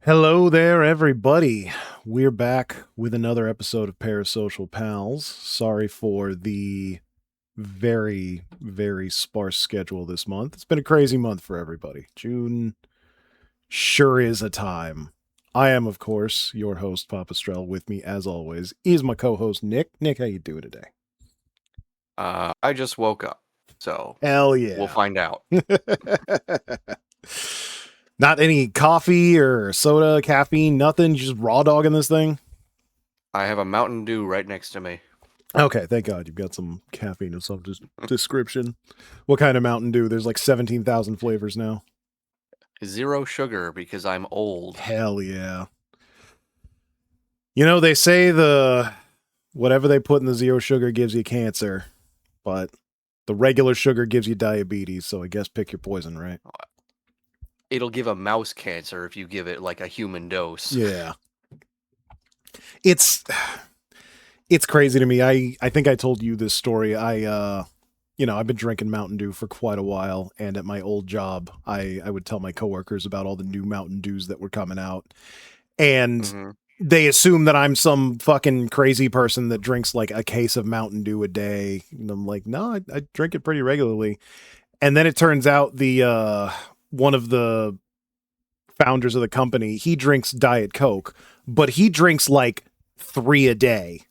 Hello there, everybody. We're back with another episode of Parasocial Pals. Sorry for the very, very sparse schedule this month. It's been a crazy month for everybody. June sure is a time. I am, of course, your host, Papa Strel. With me, as always, is my co-host, Nick. Nick, how you doing today? I just woke up, so Hell we'll yeah. find out. Not any coffee or soda, caffeine, nothing? You just raw dogging this thing? I have a Mountain Dew right next to me. Okay, thank God you've got some caffeine of some description. What kind of Mountain Dew? There's like 17,000 flavors now. Zero sugar because I'm old. Hell yeah. You know, they say whatever they put in the zero sugar gives you cancer, but the regular sugar gives you diabetes, so I guess pick your poison, right? It'll give a mouse cancer if you give it like a human dose. Yeah. It's crazy to me. I think I told you this story. I've been drinking Mountain Dew for quite a while, and at my old job, I would tell my coworkers about all the new Mountain Dews that were coming out. And they assume that I'm some fucking crazy person that drinks like a case of Mountain Dew a day. And I'm like, no, I drink it pretty regularly. And then it turns out one of the founders of the company, he drinks Diet Coke, but he drinks like 3 a day.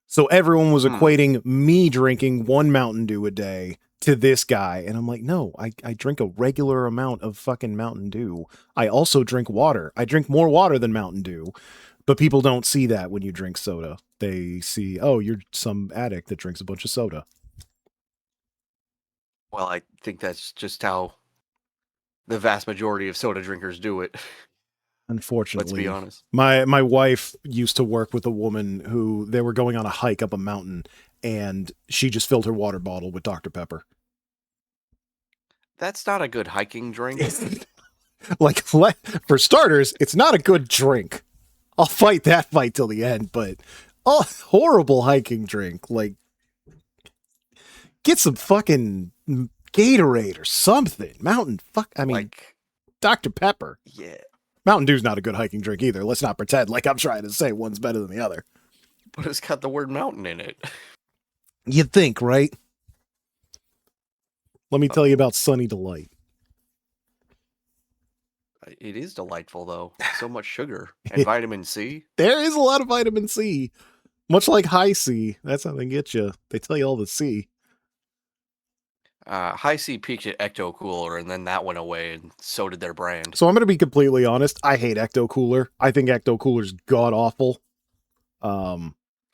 So everyone was equating me drinking one Mountain Dew a day to this guy. And I'm like, no, I drink a regular amount of fucking Mountain Dew. I also drink water. I drink more water than Mountain Dew. But people don't see that when you drink soda. They see, oh, you're some addict that drinks a bunch of soda. Well, I think that's just how the vast majority of soda drinkers do it. Unfortunately. Let's be honest. My wife used to work with a woman who they were going on a hike up a mountain, and she just filled her water bottle with Dr. Pepper. That's not a good hiking drink. Like, for starters, it's not a good drink. I'll fight that fight till the end, but horrible hiking drink. Like, get some fucking Gatorade or something. Dr. Pepper. Yeah. Mountain Dew's not a good hiking drink either. Let's not pretend like I'm trying to say one's better than the other. But it's got the word mountain in it. You'd think, right? Let me tell you about Sunny Delight. It is delightful, though. So much sugar and vitamin C. There is a lot of vitamin C. Much like high C. That's how they get you. They tell you all the C. High C peaked at Ecto Cooler, and then that went away, and so did their brand. So I'm going to be completely honest. I hate Ecto Cooler. I think Ecto Cooler's god awful.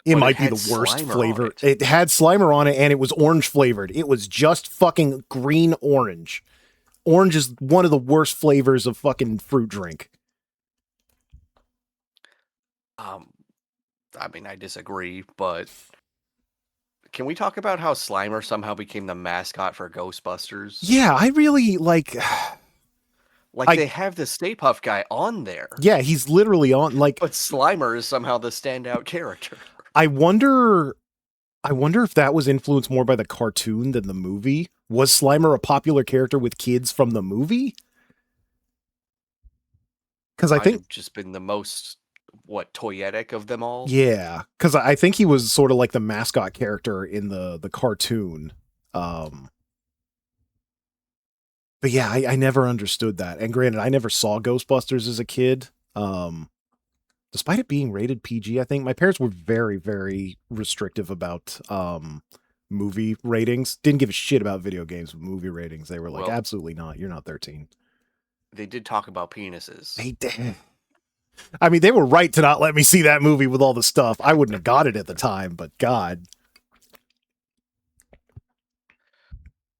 It might be the worst flavor. It had Slimer on it, and it was orange flavored. It was just fucking green orange. Orange is one of the worst flavors of fucking fruit drink. I disagree, but can we talk about how Slimer somehow became the mascot for Ghostbusters? Yeah, I really they have the Stay Puft guy on there. Yeah, he's literally on, like... But Slimer is somehow the standout character. I wonder if that was influenced more by the cartoon than the movie. Was Slimer a popular character with kids from the movie? Because I think... just been the most... toyetic of them all? Yeah, because I think he was sort of like the mascot character in the cartoon. But yeah, I never understood that. And granted, I never saw Ghostbusters as a kid. Despite it being rated PG, I think my parents were very, very restrictive about movie ratings. Didn't give a shit about video games with movie ratings. They were like, absolutely not. You're not 13. They did talk about penises. They did. I mean, they were right to not let me see that movie with all the stuff. I wouldn't have got it at the time, but God.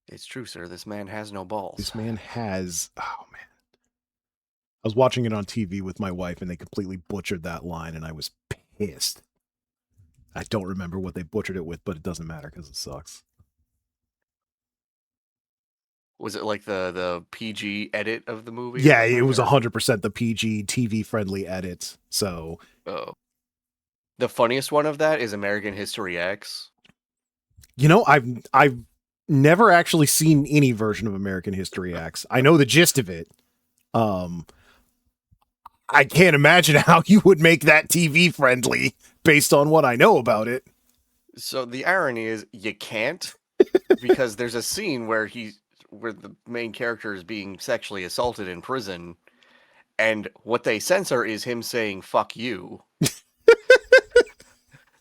It's true, sir. This man has no balls. This man has... Oh, man. I was watching it on TV with my wife, and they completely butchered that line, and I was pissed. I don't remember what they butchered it with, but it doesn't matter because it sucks. Was it like the PG edit of the movie? Yeah, it was 100% the PG TV-friendly edit, so... Oh. The funniest one of that is American History X. You know, I've never actually seen any version of American History X. I know the gist of it. I can't imagine how you would make that TV friendly based on what I know about it. So the irony is you can't, because there's a scene where the main character is being sexually assaulted in prison, and what they censor is him saying "fuck you."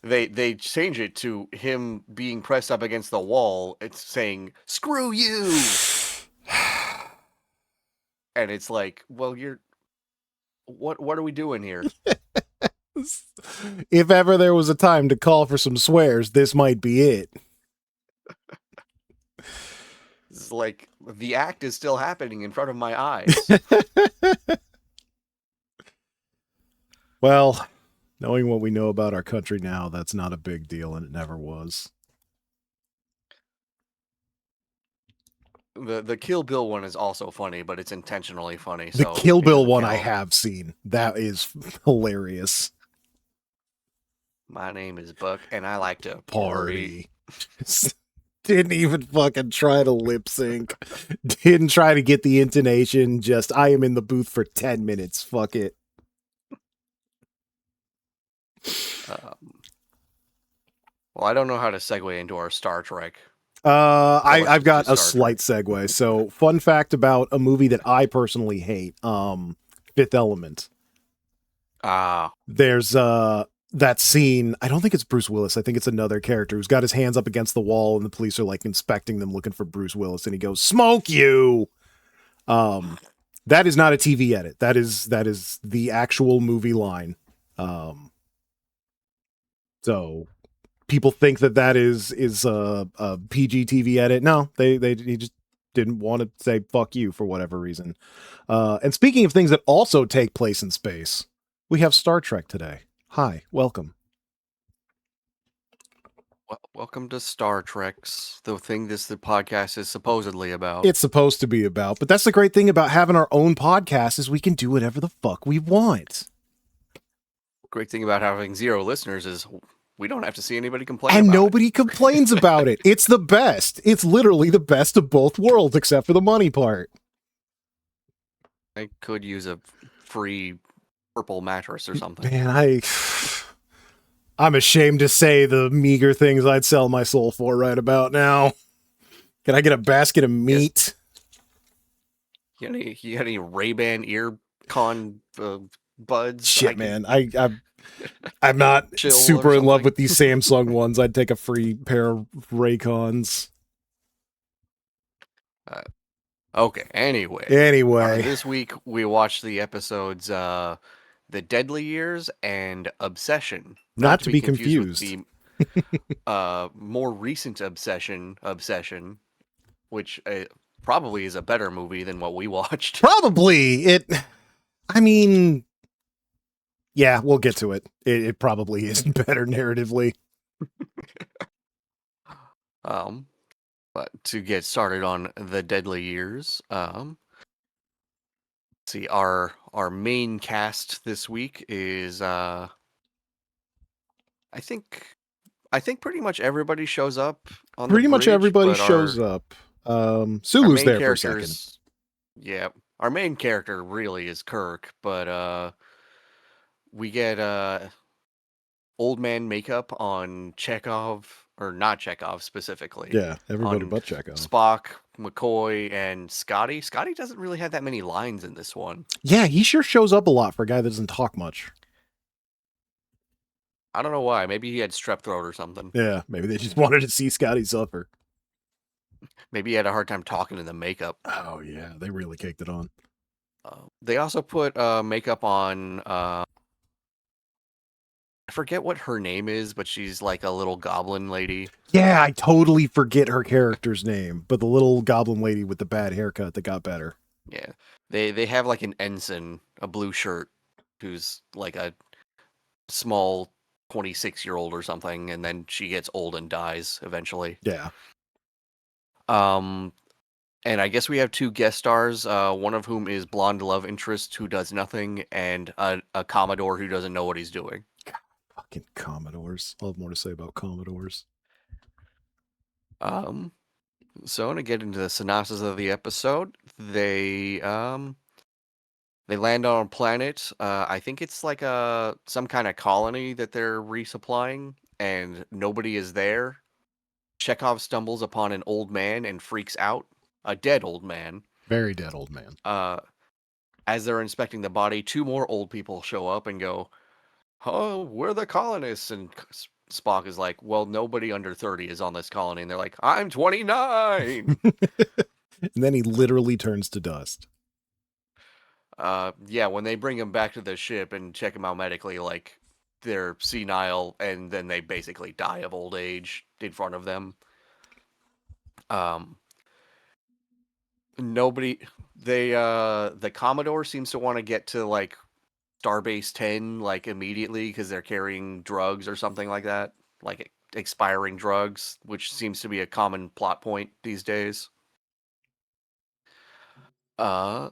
They change it to him being pressed up against the wall. It's saying "screw you," and it's like, well, you're what are we doing here? If ever there was a time to call for some swears, this might be it. It's like the act is still happening in front of my eyes. Well, knowing what we know about our country now, that's not a big deal, and it never was. The Kill Bill one is also funny, but it's intentionally funny, The so Kill it Bill doesn't one I count. have seen. That is hilarious. My name is Buck, and I like to party. Party. Didn't even fucking try to lip sync. Didn't try to get the intonation. Just, I am in the booth for 10 minutes. Fuck it. Um, well, I don't know how to segue into our Star Trek. Let's I've just do got a Star slight Trek. segue. So, fun fact about a movie that I personally hate, Fifth Element. Ah, There's that scene. I don't think it's Bruce Willis. I think it's another character who's got his hands up against the wall, and the police are like inspecting them, looking for Bruce Willis, and he goes, "Smoke you." That is not a TV edit. That is the actual movie line. So people think that is a PG TV edit. No, they he just didn't want to say fuck you for whatever reason. And speaking of things that also take place in space, we have Star Trek today. Hi, welcome. welcome to Star Trek's, the thing the podcast is supposedly about. It's supposed to be about, but that's the great thing about having our own podcast is we can do whatever the fuck we want. Great thing about having 0 listeners is we don't have to see anybody complain And about nobody complains about it. It's the best. It's literally the best of both worlds, except for the money part. it. I could use a free purple mattress or something. Man, I'm ashamed to say the meager things I'd sell my soul for right about now. Can I get a basket of meat? You got any Ray-Ban ear con buds? Shit, man. I'm not chill super or in love something? with these Samsung ones. I'd take a free pair of Raycons. Okay, anyway. Anyway, This week we watched the episodes The Deadly Years and Obsession. not Not to to be be confused with confused. the more recent Obsession, which probably is a better movie than what we watched. Probably it. I mean, yeah, we'll get to it. It probably is better narratively. But to get started on The Deadly Years, see, our main cast this week is I think pretty much everybody shows up on the Pretty much bridge, everybody but shows up. our Sulu's main there for a second. characters, yeah, our main character really is Kirk, but we get old man makeup on Chekhov, or not Chekhov specifically, Yeah, everybody on but Chekhov. Spock, McCoy, and Scotty. Scotty doesn't really have that many lines in this one. Yeah, he sure shows up a lot for a guy that doesn't talk much. I don't know why. Maybe he had strep throat or something. Yeah, maybe they just wanted to see Scotty suffer. Maybe he had a hard time talking in the makeup. Oh yeah, they really caked it on. They also put makeup on. I forget what her name is, but she's like a little goblin lady. Yeah, I totally forget her character's name, but the little goblin lady with the bad haircut that got better. Yeah, they have like an ensign, a blue shirt, who's like a small 26-year-old or something, and then she gets old and dies eventually. Yeah. And I guess we have 2 guest stars, one of whom is blonde love interest who does nothing, and a Commodore who doesn't know what he's doing. Fucking Commodores. I'll have more to say about Commodores. So to get into the synopsis of the episode, they They land on a planet. I think it's like some kind of colony that they're resupplying, and nobody is there. Chekhov stumbles upon an old man and freaks out. A dead old man. Very dead old man. Uh, as they're inspecting the body, two more old people show up and go, "Oh, we're the colonists." And Spock is like, "Well, nobody under 30 is on this colony." And they're like, "I'm 29." And then he literally turns to dust. Yeah, when they bring him back to the ship and check him out medically, like they're senile and then they basically die of old age in front of them. Um, nobody, the Commodore seems to want to get to like Starbase 10 like immediately because they're carrying drugs or something like that, like expiring drugs, which seems to be a common plot point these days. Uh,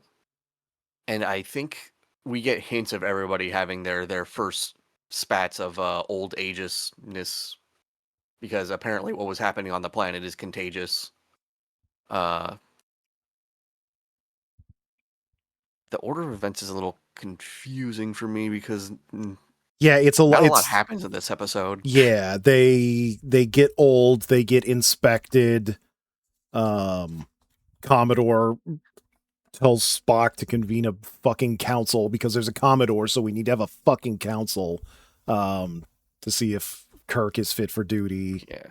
and I think we get hints of everybody having their first spats of old ageishness because apparently what was happening on the planet is contagious. Uh, the order of events is a little confusing for me because Yeah, it's a lot. not a lot It's happens in this episode. yeah. They get old. They get inspected. Um, Commodore tells Spock to convene a fucking council because there's a Commodore, so we need to have a fucking council to see if Kirk is fit for duty. Yeah.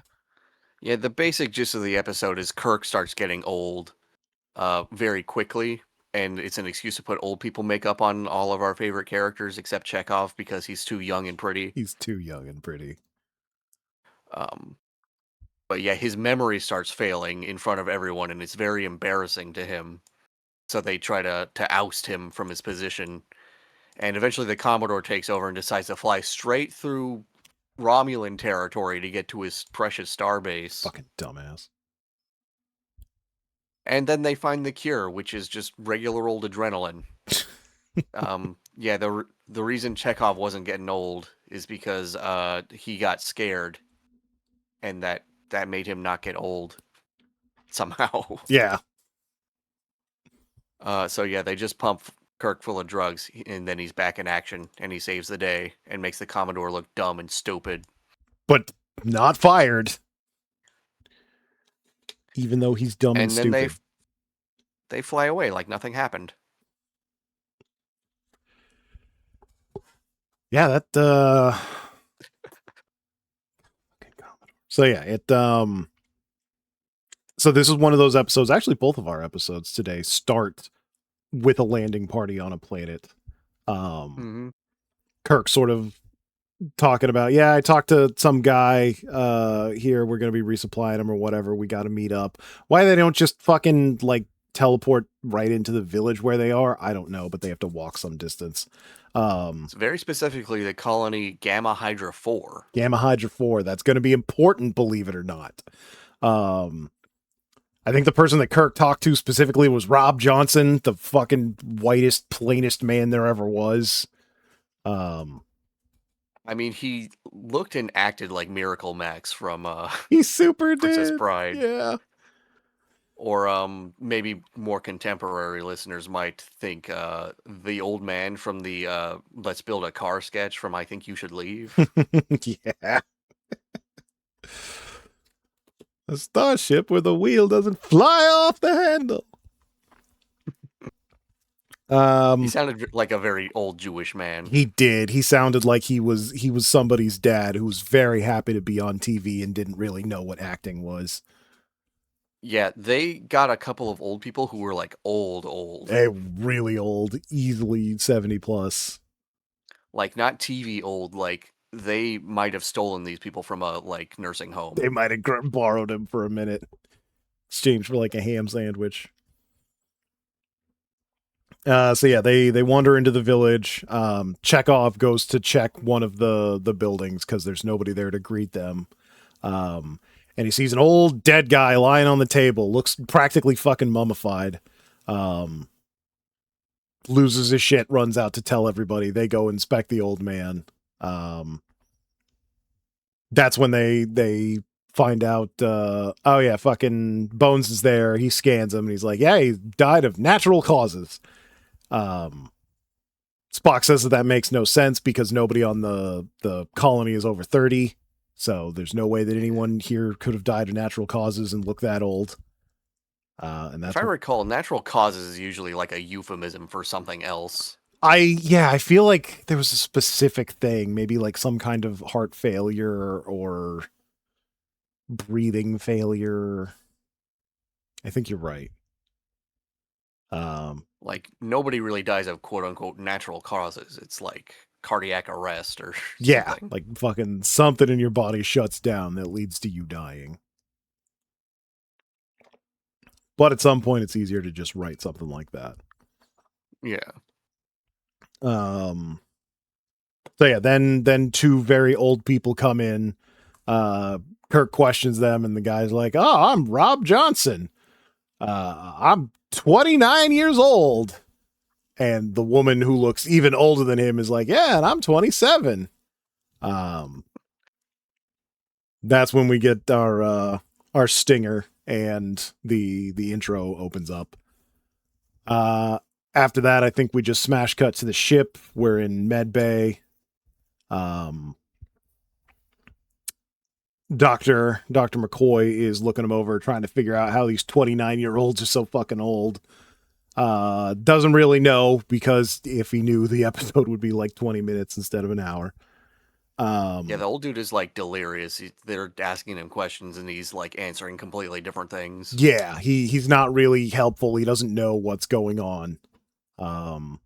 Yeah, the basic gist of the episode is Kirk starts getting old very quickly, and it's an excuse to put old people makeup on all of our favorite characters except Chekhov because he's too young and pretty. He's too young and pretty. Um, but yeah, his memory starts failing in front of everyone, and it's very embarrassing to him. So they try to oust him from his position, and eventually the Commodore takes over and decides to fly straight through Romulan territory to get to his precious starbase. Fucking dumbass. And then they find the cure, which is just regular old adrenaline. Yeah, the reason Chekhov wasn't getting old is because he got scared, and that made him not get old somehow. Yeah. So yeah, they just pump Kirk full of drugs, and then he's back in action, and he saves the day and makes the Commodore look dumb and stupid. But not fired. Even though he's dumb and And then stupid. they fly away like nothing happened. Yeah, that so yeah, so this is one of those episodes, actually both of our episodes today start with a landing party on a planet. Mm-hmm. Kirk sort of talking about, yeah, I talked to some guy here, we're going to be resupplying him or whatever, we got to meet up. Why they don't just fucking like teleport right into the village where they are, I don't know, but they have to walk some distance. It's very specifically the colony Gamma Hydra 4. Gamma Hydra 4, that's going to be important, believe it or not. I think the person that Kirk talked to specifically was Rob Johnson, the fucking whitest, plainest man there ever was. I mean, he looked and acted like Miracle Max from He super Princess did. Bride. Yeah. Or maybe more contemporary listeners might think the old man from the Let's Build a Car sketch from I Think You Should Leave. Yeah. A starship where the wheel doesn't fly off the handle. He sounded like a very old Jewish man. He did. He sounded like he was somebody's dad who was very happy to be on TV and didn't really know what acting was. Yeah, they got a couple of old people who were like old. Really old, easily 70 plus. Like not TV old, like they might have stolen these people from a like nursing home. They might have borrowed him for a minute. Exchanged for like a ham sandwich. So yeah, they wander into the village. Chekhov goes to check one of the buildings because there's nobody there to greet them. And he sees an old dead guy lying on the table, looks practically fucking mummified. Loses his shit, runs out to tell everybody. They go inspect the old man. That's when they find out, oh yeah, fucking Bones is there. He scans him and he's like, yeah, he died of natural causes. Spock says that makes no sense because nobody on the colony is over 30. So there's no way that anyone here could have died of natural causes and look that old. And If that's I what recall, natural causes is usually like a euphemism for something else. I feel like there was a specific thing, maybe like some kind of heart failure or breathing failure. I think you're right. Um, Like nobody really dies of quote unquote natural causes. It's like cardiac arrest or yeah, something. like fucking something in your body shuts down that leads to you dying. But at some point, it's easier to just write something like that. Yeah. Um, so yeah, then two very old people come in. Kirk questions them, and the guy's like, "Oh, I'm Rob Johnson. I'm 29 years old." And the woman who looks even older than him is like, "Yeah, and I'm 27." Um, that's when we get our stinger, and the intro opens up. Uh, After that, I think we just smash cut to the ship. We're in Med Bay. Um, Doctor McCoy is looking him over, trying to figure out how these 29-year-olds are so fucking old. Doesn't really know because if he knew, the episode would be like 20 minutes instead of an hour. Yeah, the old dude is like delirious. They're asking him questions and he's like answering completely different things. Yeah, he's not really helpful. He doesn't know what's going on. Um,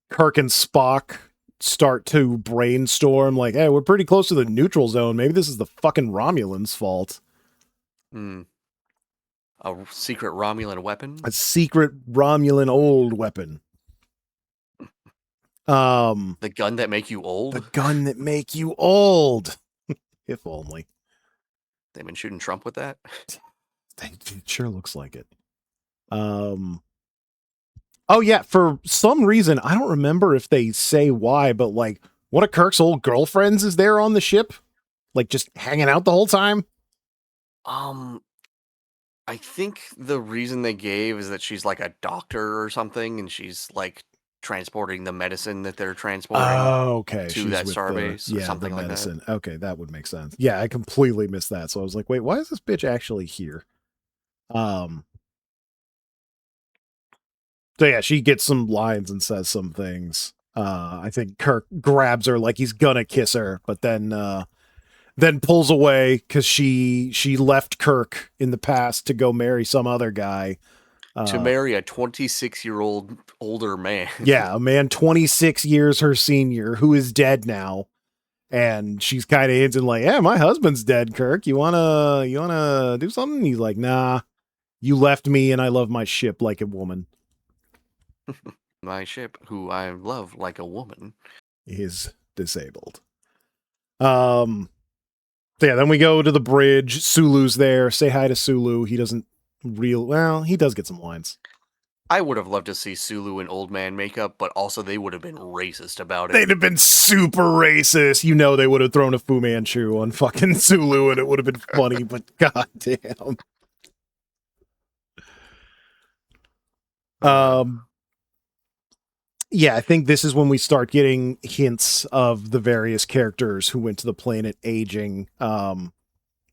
Kirk and Spock start to brainstorm like, hey, we're pretty close to the neutral zone. Maybe this is the fucking Romulans' fault. Hmm. A secret Romulan weapon? A secret Romulan old weapon. The gun that make you The old? gun that make you old. If only. They've been shooting Trump with that? It sure looks like it. Oh yeah, for some reason, I don't remember if they say why, but like one of Kirk's old girlfriends is there on the ship, like just hanging out the whole time. Um, I think the reason they gave is that she's like a doctor or something, and she's like transporting the medicine that they're transporting Oh, okay. to She's that with starbase or the something like that. medicine. Okay, that would make sense. Yeah, I completely missed that. So I was like, wait, why is this bitch actually here? Um, so yeah, she gets some lines and says some things. I think Kirk grabs her like he's gonna kiss her, but then pulls away because she left Kirk in the past to go marry some other guy. To Uh, marry a 26-year-old older man. yeah, a man 26 years her senior who is dead now. And she's kind of hinting like, "Yeah, my husband's dead, Kirk. You wanna do something?" He's like, "Nah, you left me and I love my ship like a woman." My ship, who I love like a woman. Is disabled. Um so yeah, then we go to the bridge. Sulu's there. Say hi to Sulu. He doesn't he does get some lines. I would have loved to see Sulu in old man makeup, but also they would have been racist about They'd it. have been super racist. You know, they would have thrown a Fu Manchu on fucking Sulu and it would have been funny, but goddamn. Um, yeah, I think this is when we start getting hints of the various characters who went to the planet aging.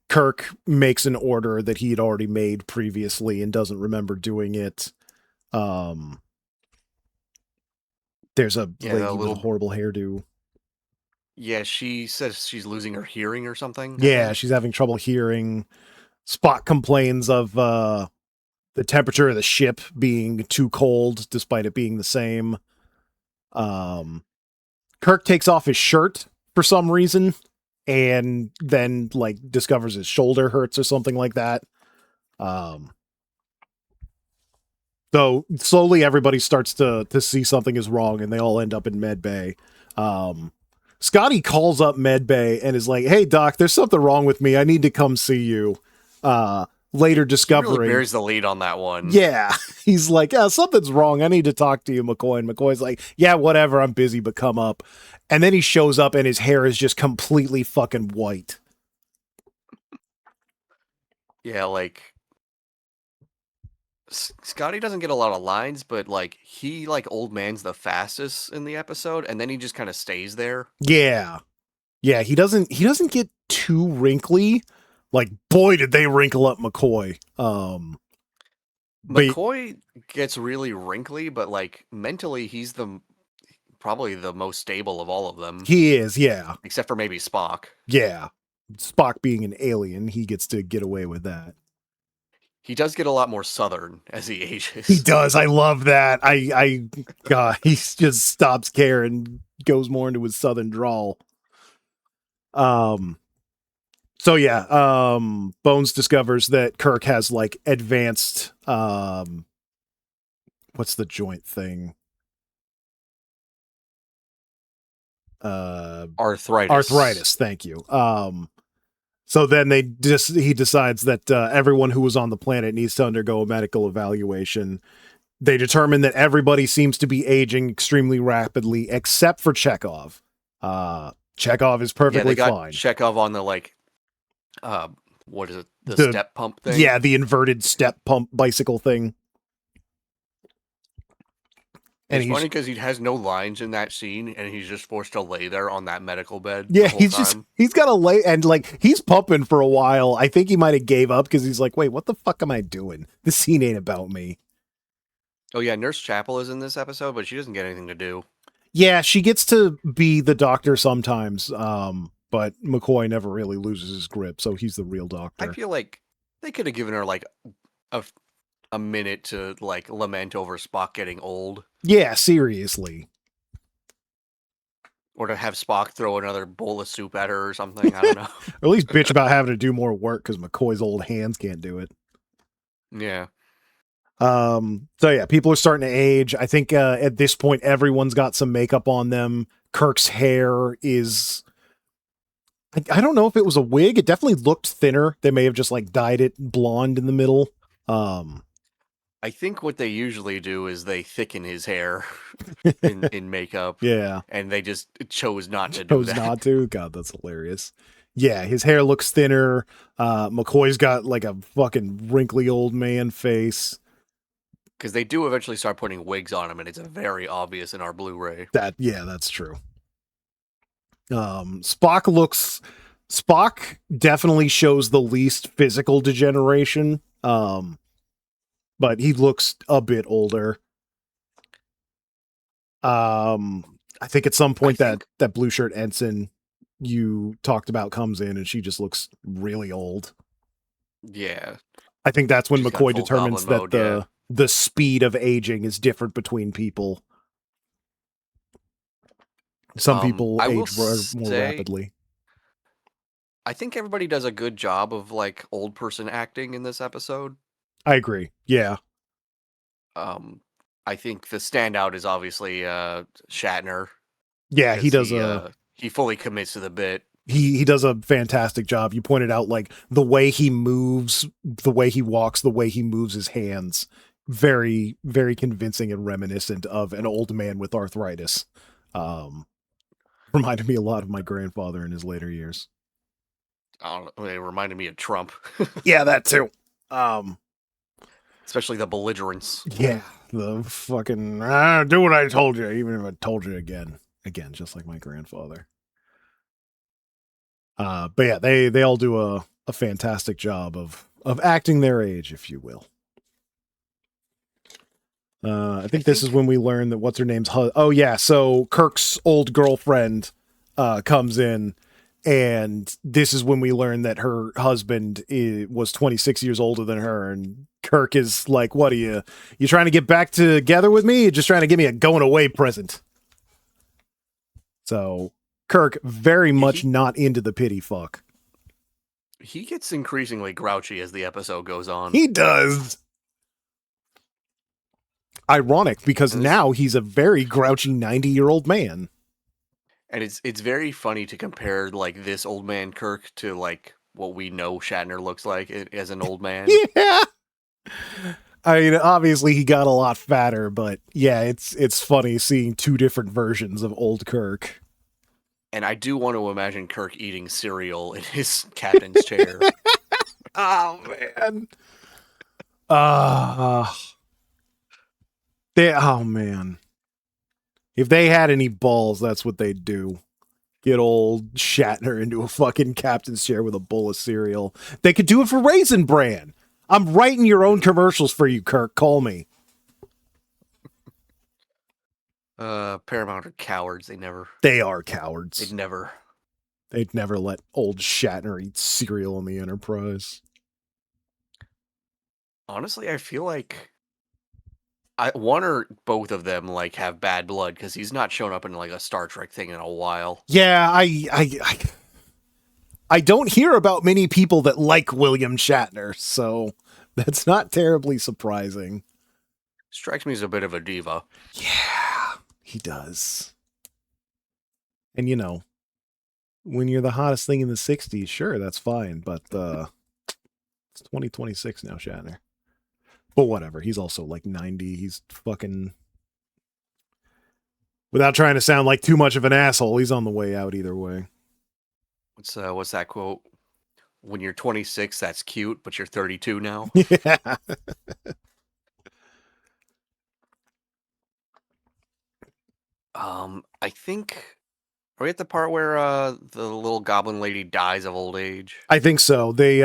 Kirk makes an order that he had already made previously and doesn't remember doing it. Um, there's a Yeah, the lady with a little. horrible hairdo. Yeah, she says she's losing her hearing or something, I Yeah, think. she's having trouble hearing. Spock complains of the temperature of the ship being too cold, despite it being the same. Um, Kirk takes off his shirt for some reason, and then like discovers his shoulder hurts or something like that. So slowly everybody starts to see something is wrong, and they all end up in med bay. Scotty calls up med bay and is like, "Hey doc, there's something wrong with me. I need to come see you." Later He really discovering, bears the lead on that one. yeah, he's like, "Yeah, something's wrong. I need to talk to you, McCoy." And McCoy's like, "Yeah, whatever. I'm busy, but come up." And then he shows up and his hair is just completely fucking white. Yeah, like Scotty doesn't get a lot of lines, but like he like old man's the fastest in the episode, and then he just kind of stays there. Yeah. Yeah, he doesn't get too wrinkly. Like, boy, did they wrinkle up McCoy. But McCoy gets really wrinkly, but like mentally, he's the probably the most stable of all of them, he is, yeah. except for maybe Spock. Yeah. Spock being an alien, he gets to get away with that. He does get a lot more southern as he He ages. does. I love that. God, he just stops caring and goes more into his southern drawl. Um, so yeah, Bones discovers that Kirk has like advanced, what's the joint thing? Arthritis. Arthritis. Thank you. So then he decides that everyone who was on the planet needs to undergo a medical evaluation. They determine that everybody seems to be aging extremely rapidly except for Chekhov. Chekhov is Yeah, perfectly they got fine. Chekhov on the like, uh, what is it? The The- step pump thing. Yeah, the inverted step pump bicycle thing. And It's funny because he has no lines in that scene, and he's just forced to lay there on that medical bed yeah, the whole time. he's got to lay and like he's pumping for a while. I think he might have gave up because he's like, wait, what the fuck am I doing? This scene ain't about me. Oh yeah, Nurse Chapel is in this episode, but she doesn't get anything to do. Yeah, she gets to be the doctor sometimes, but McCoy never really loses his grip, so he's the real I doctor. feel like they could have given her like a minute to like lament over Spock getting old, Yeah, seriously. or to have Spock throw another bowl of soup at her or something. I don't know. Or at least bitch about having to do more work because McCoy's old hands can't do it. Yeah. So yeah, people are starting to age. I think at this point everyone's got some makeup on them. Kirk's hair is I don't know if it was a wig. It definitely looked thinner. They may have just like dyed it blonde in the middle. I think what they usually do is they thicken his hair in makeup. Yeah. And they just chose not to do Chose that. not to. God, that's hilarious. Yeah, his hair looks thinner. McCoy's got like a fucking wrinkly old man face. Because they do eventually start putting wigs on him, and it's very obvious in our Blu-ray. That's true. Spock definitely shows the least physical degeneration. But he looks a bit older. I think at some point that blue shirt ensign you talked about comes in and she just looks really old. Yeah. I think that's when She's got McCoy full determines goblin that mode, the speed of aging is different between people. Some people I will age more say, rapidly. I think everybody does a good job of like old person acting in this episode. I agree. Yeah. I think the standout is obviously Shatner. Yeah, he does he fully commits to the bit. He does a fantastic job. You pointed out like the way he moves, the way he walks, the way he moves his hands. Very, very convincing and reminiscent of an old man with arthritis. Reminded me a lot of my grandfather in his later years. I don't know, it reminded me of Trump. Yeah, that too. Especially the belligerence. Yeah, the fucking do what I told you, even if I told you again, just like my grandfather. But yeah, they all do a fantastic job of acting their age, if you will. I think this is when we learn that what's her name's oh yeah, so Kirk's old girlfriend comes in, and this is when we learn that her husband was 26 years older than her, and Kirk is like, "What are you trying to get back together with me? You're just trying to give me a going away present." So Kirk very much not into the pity fuck. He gets increasingly grouchy as the episode goes on. He does. Ironic, because now he's a very grouchy 90-year-old man. And it's very funny to compare like this old man Kirk to like what we know Shatner looks like as an old man. Yeah. I mean, obviously he got a lot fatter, but yeah, it's funny seeing two different versions of old Kirk. And I do want to imagine Kirk eating cereal in his captain's chair. Oh man. Uh, oh man. If they had any balls, that's what they'd do. Get old Shatner into a fucking captain's chair with a bowl of cereal. They could do it for Raisin Bran. I'm writing your own commercials for you, Kirk. Call me. Paramount are cowards. They never. They are They'd cowards. never. They'd never let old Shatner eat cereal on the Enterprise. Honestly, I feel like one or both of them like have bad blood because he's not shown up in like a Star Trek thing in a while. Yeah, I don't hear about many people that like William Shatner, so that's not terribly surprising. Strikes me as a bit of a diva. Yeah, he does. And you know, when you're the hottest thing in the 60s, sure, that's fine, but it's 2026 now, Shatner. But whatever, he's also like 90. He's fucking, without trying to sound like too much of an asshole, he's on the way out either way. What's that quote? When you're 26, that's cute, but you're 32 now. Yeah. I think are we at the part where the little goblin lady dies of old age? I think so. They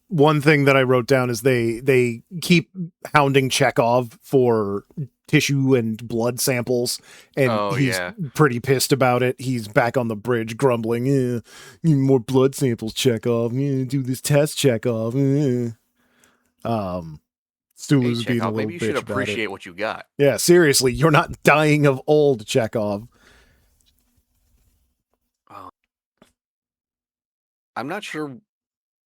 one thing that I wrote down is they keep hounding Chekhov for tissue and blood samples, and Oh he's yeah. pretty pissed about it. He's back on the bridge grumbling, need more blood samples, Chekhov. Do this test, Chekhov. Hey Sulu's being a Chekhov, little maybe you should bitch about it. appreciate what you got. Yeah, seriously, you're not dying of old, Chekhov. Uh, I'm not sure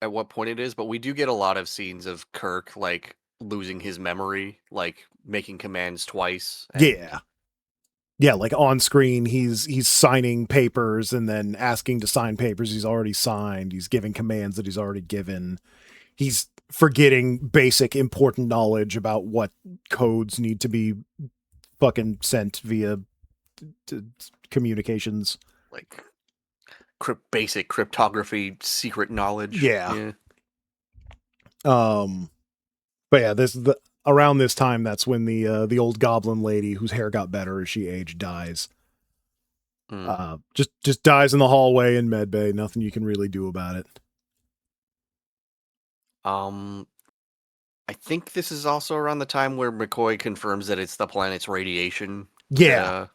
at what point it is, but we do get a lot of scenes of Kirk like losing his memory, like making commands twice. Yeah. Yeah, like on screen, he's signing papers and then asking to sign papers he's already signed. He's giving commands that he's already given. He's forgetting basic important knowledge about what codes need to be fucking sent via communications. Like basic cryptography, secret knowledge. Yeah. But yeah, around this time, that's when the old goblin lady whose hair got better as she aged dies. Just dies in the hallway in medbay. Nothing you can really do about it. I think this is also around the time where McCoy confirms that it's the planet's radiation. Yeah.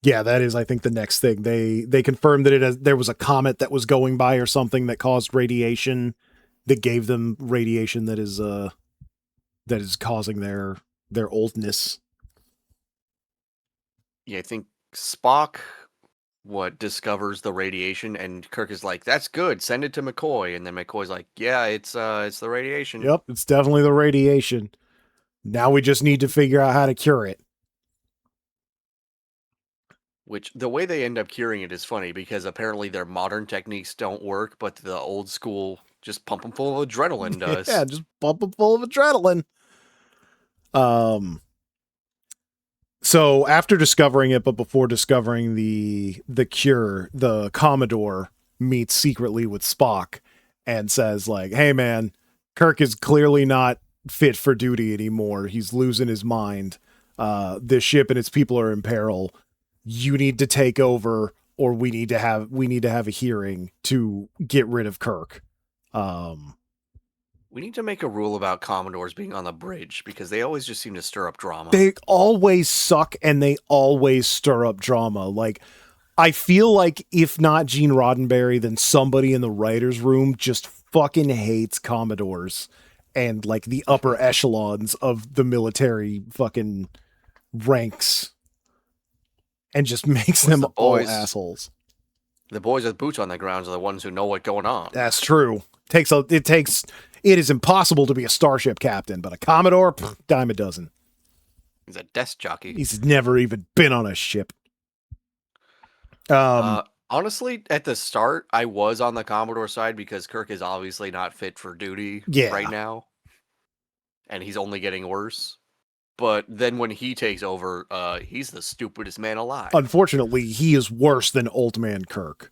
Yeah, that is, I think, the next thing. They confirmed that there was a comet that was going by or something that caused radiation that gave them radiation that is causing their oldness. Yeah, I think Spock discovers the radiation, and Kirk is like, "That's good. Send it to McCoy." And then McCoy's like, "Yeah, it's the radiation." Yep, it's definitely the radiation. Now we just need to figure out how to cure it. Which the way they end up curing it is funny because apparently their modern techniques don't work, but the old school just pump them full of adrenaline does. Yeah, just pump them full of adrenaline. So after discovering it, but before discovering the cure, the Commodore meets secretly with Spock and says like, "Hey man, Kirk is clearly not fit for duty anymore. He's losing his mind. This ship and its people are in peril. You need to take over, or we need to have a hearing to get rid of Kirk." We need to make a rule about Commodores being on the bridge because they always just seem to stir up drama. They always suck and they always stir up drama. Like, I feel like if not Gene Roddenberry, then somebody in the writer's room just fucking hates Commodores and like the upper echelons of the military fucking ranks and just makes them all assholes. The boys with boots on the ground are the ones who know what's going on. That's true. It is impossible to be a starship captain, but a Commodore, dime a dozen. He's a desk jockey. He's never even been on a ship. Honestly, at the start, I was on the Commodore side because Kirk is obviously not fit for duty right now. And he's only getting worse. But then when he takes over, he's the stupidest man alive. Unfortunately, he is worse than Old Man Kirk.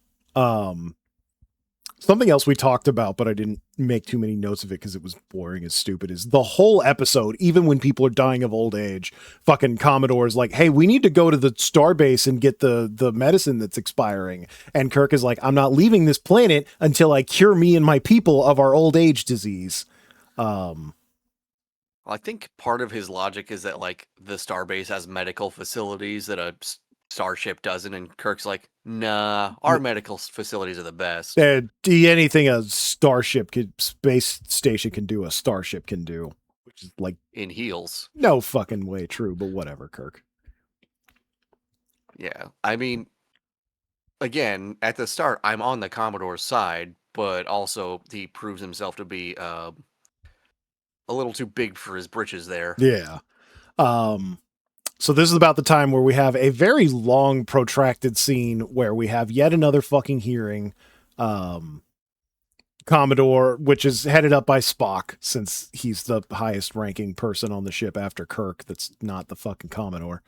Something else we talked about, but I didn't make too many notes of it because it was boring as stupid, is the whole episode, even when people are dying of old age, fucking Commodore's like, hey, we need to go to the starbase and get the medicine that's expiring. And Kirk is like, I'm not leaving this planet until I cure me and my people of our old age disease. Well, I think part of his logic is that like the starbase has medical facilities that a starship doesn't, and Kirk's like, nah, our medical facilities are the best Anything a starship space station can do, a starship can do, which is like in heels. no fucking way true, but whatever, Kirk. Yeah, I mean, again, at the start, I'm on the Commodore's side, but also he proves himself to be a little too big for his britches there. Yeah. So this is about the time where we have a very long, protracted scene where we have yet another fucking hearing. Commodore, which is headed up by Spock, since he's the highest ranking person on the ship after Kirk. That's not the fucking Commodore.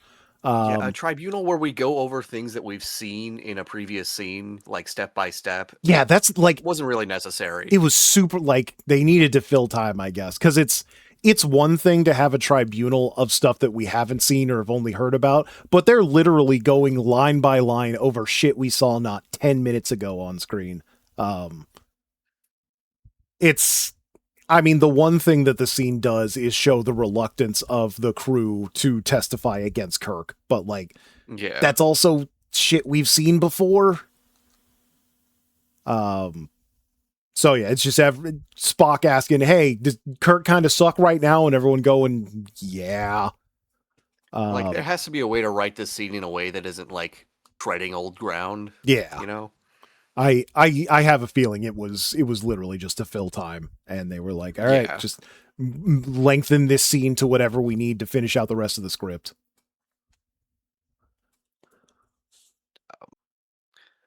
Yeah, a tribunal where we go over things that we've seen in a previous scene, like step by step. Yeah, that's like, Wasn't really necessary. it was super, like, they needed to fill time, I guess, because it's one thing to have a tribunal of stuff that we haven't seen or have only heard about, but they're literally going line by line over shit we saw not 10 minutes ago on screen. It's, I mean, the one thing that the scene does is show the reluctance of the crew to testify against Kirk, but like, Yeah, that's also shit we've seen before. So yeah, it's just Spock asking, "Hey, does Kirk kind of suck right now?" And everyone going, "Yeah." like there has to be a way to write this scene in a way that isn't like treading old ground. Yeah. You know. I have a feeling it was literally just to fill time, and they were like, "All right, Yeah. just lengthen this scene to whatever we need to finish out the rest of the script."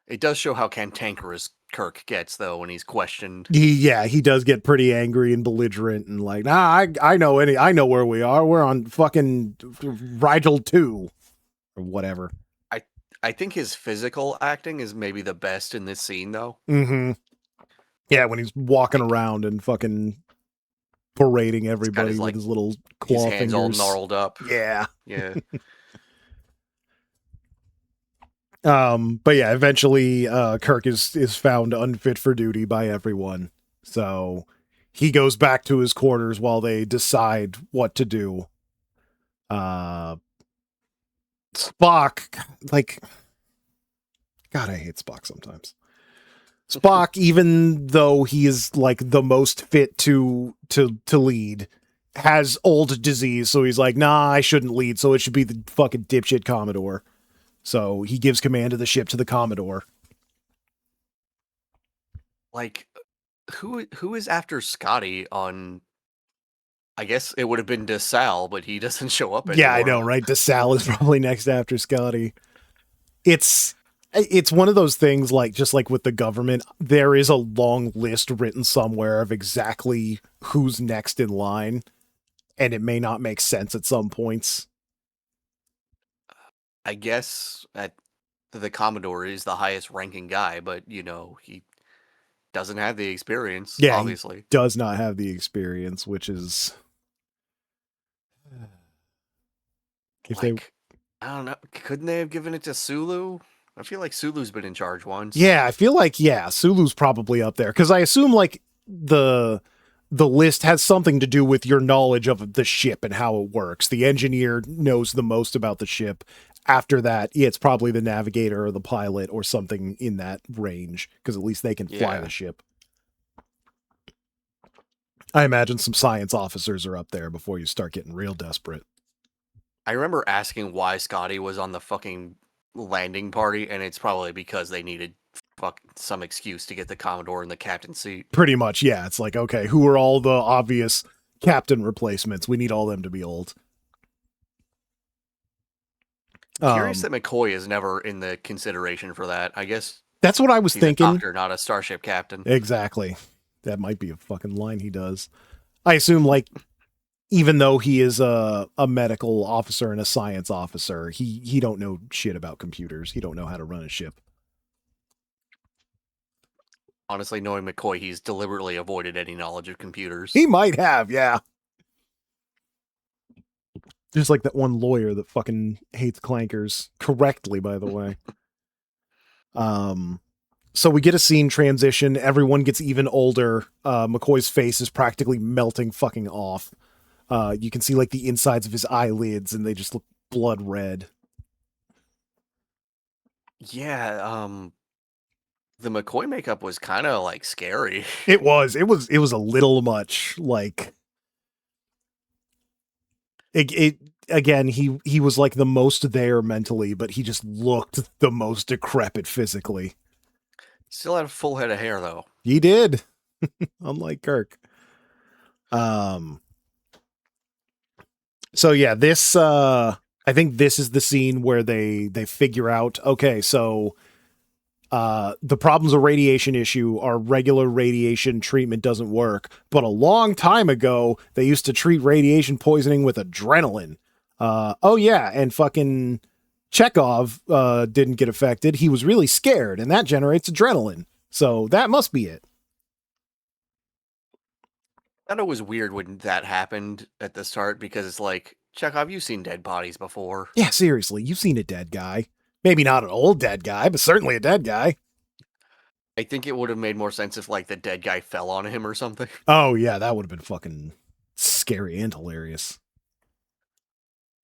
It does show how cantankerous Kirk gets though when he's questioned. He does get pretty angry and belligerent and like, nah, I know where we are. We're on fucking Rigel 2 or whatever. I think his physical acting is maybe the best in this scene though. Mm-hmm. Yeah, when he's walking Like, around and fucking parading got everybody his with like his little his claw hands all fingers. gnarled up. Yeah. Yeah. But yeah, eventually Kirk is found unfit for duty by everyone. So he goes back to his quarters while they decide what to do. Spock, like, God, I hate Spock sometimes. Spock, even though he is like the most fit to lead, has old disease, so he's like, nah, I shouldn't lead, so it should be the fucking dipshit Commodore. So he gives command of the ship to the Commodore. Like who is after Scotty on, I guess it would have been DeSalle, but he doesn't show up anymore. Yeah, I know, right? DeSalle is probably next after Scotty. It's one of those things, like, just like with the government, there is a long list written somewhere of exactly who's next in line, and it may not make sense at some points. I guess at the Commodore is the highest ranking guy, but you know, he doesn't have the experience, Yeah, obviously. he does not have the experience, which is, if like, I don't know, couldn't they have given it to Sulu? I feel like Sulu's been in charge once. yeah, I feel like, yeah, Sulu's probably up there, because I assume like the list has something to do with your knowledge of the ship and how it works. The engineer knows the most about the ship. After that, yeah, it's probably the navigator or the pilot or something in that range, because at least they can fly the ship. I imagine some science officers are up there before you start getting real desperate. I remember asking why Scotty was on the fucking landing party, and it's probably because they needed some excuse to get the Commodore in the captain's seat. Pretty much, yeah. It's like, okay, who are all the obvious captain replacements? We need all them to be old. Curious that McCoy is never in the consideration for that. I guess that's what I was thinking. A doctor, not a starship captain. Exactly. That might be a fucking line he does. I assume, like, even though he is a medical officer and a science officer, he don't know shit about computers. He don't know how to run a ship. Honestly, knowing McCoy, he's deliberately avoided any knowledge of computers. He might have, yeah. Just like that one lawyer that fucking hates clankers correctly, by the way. Um, so we get a scene transition. Everyone gets even older. McCoy's face is practically melting fucking off. You can see like the insides of his eyelids, and they just look blood red. Yeah, the McCoy makeup was kind of like scary. It was a little much. Like it again. He was like the most there mentally, but he just looked the most decrepit physically. Still had a full head of hair though. He did, unlike Kirk. Um. So yeah, this I think this is the scene where they figure out, okay, so the problem's a radiation issue. Our regular radiation treatment doesn't work. But a long time ago, they used to treat radiation poisoning with adrenaline. Oh yeah, and fucking Chekhov didn't get affected. He was really scared, and that generates adrenaline. So that must be it. I thought it was weird when that happened at the start because it's like, Chekhov, you've seen dead bodies before. Yeah, seriously, you've seen a dead guy. Maybe not an old dead guy, but certainly a dead guy. I think it would have made more sense if like the dead guy fell on him or something. Oh yeah, that would have been fucking scary and hilarious.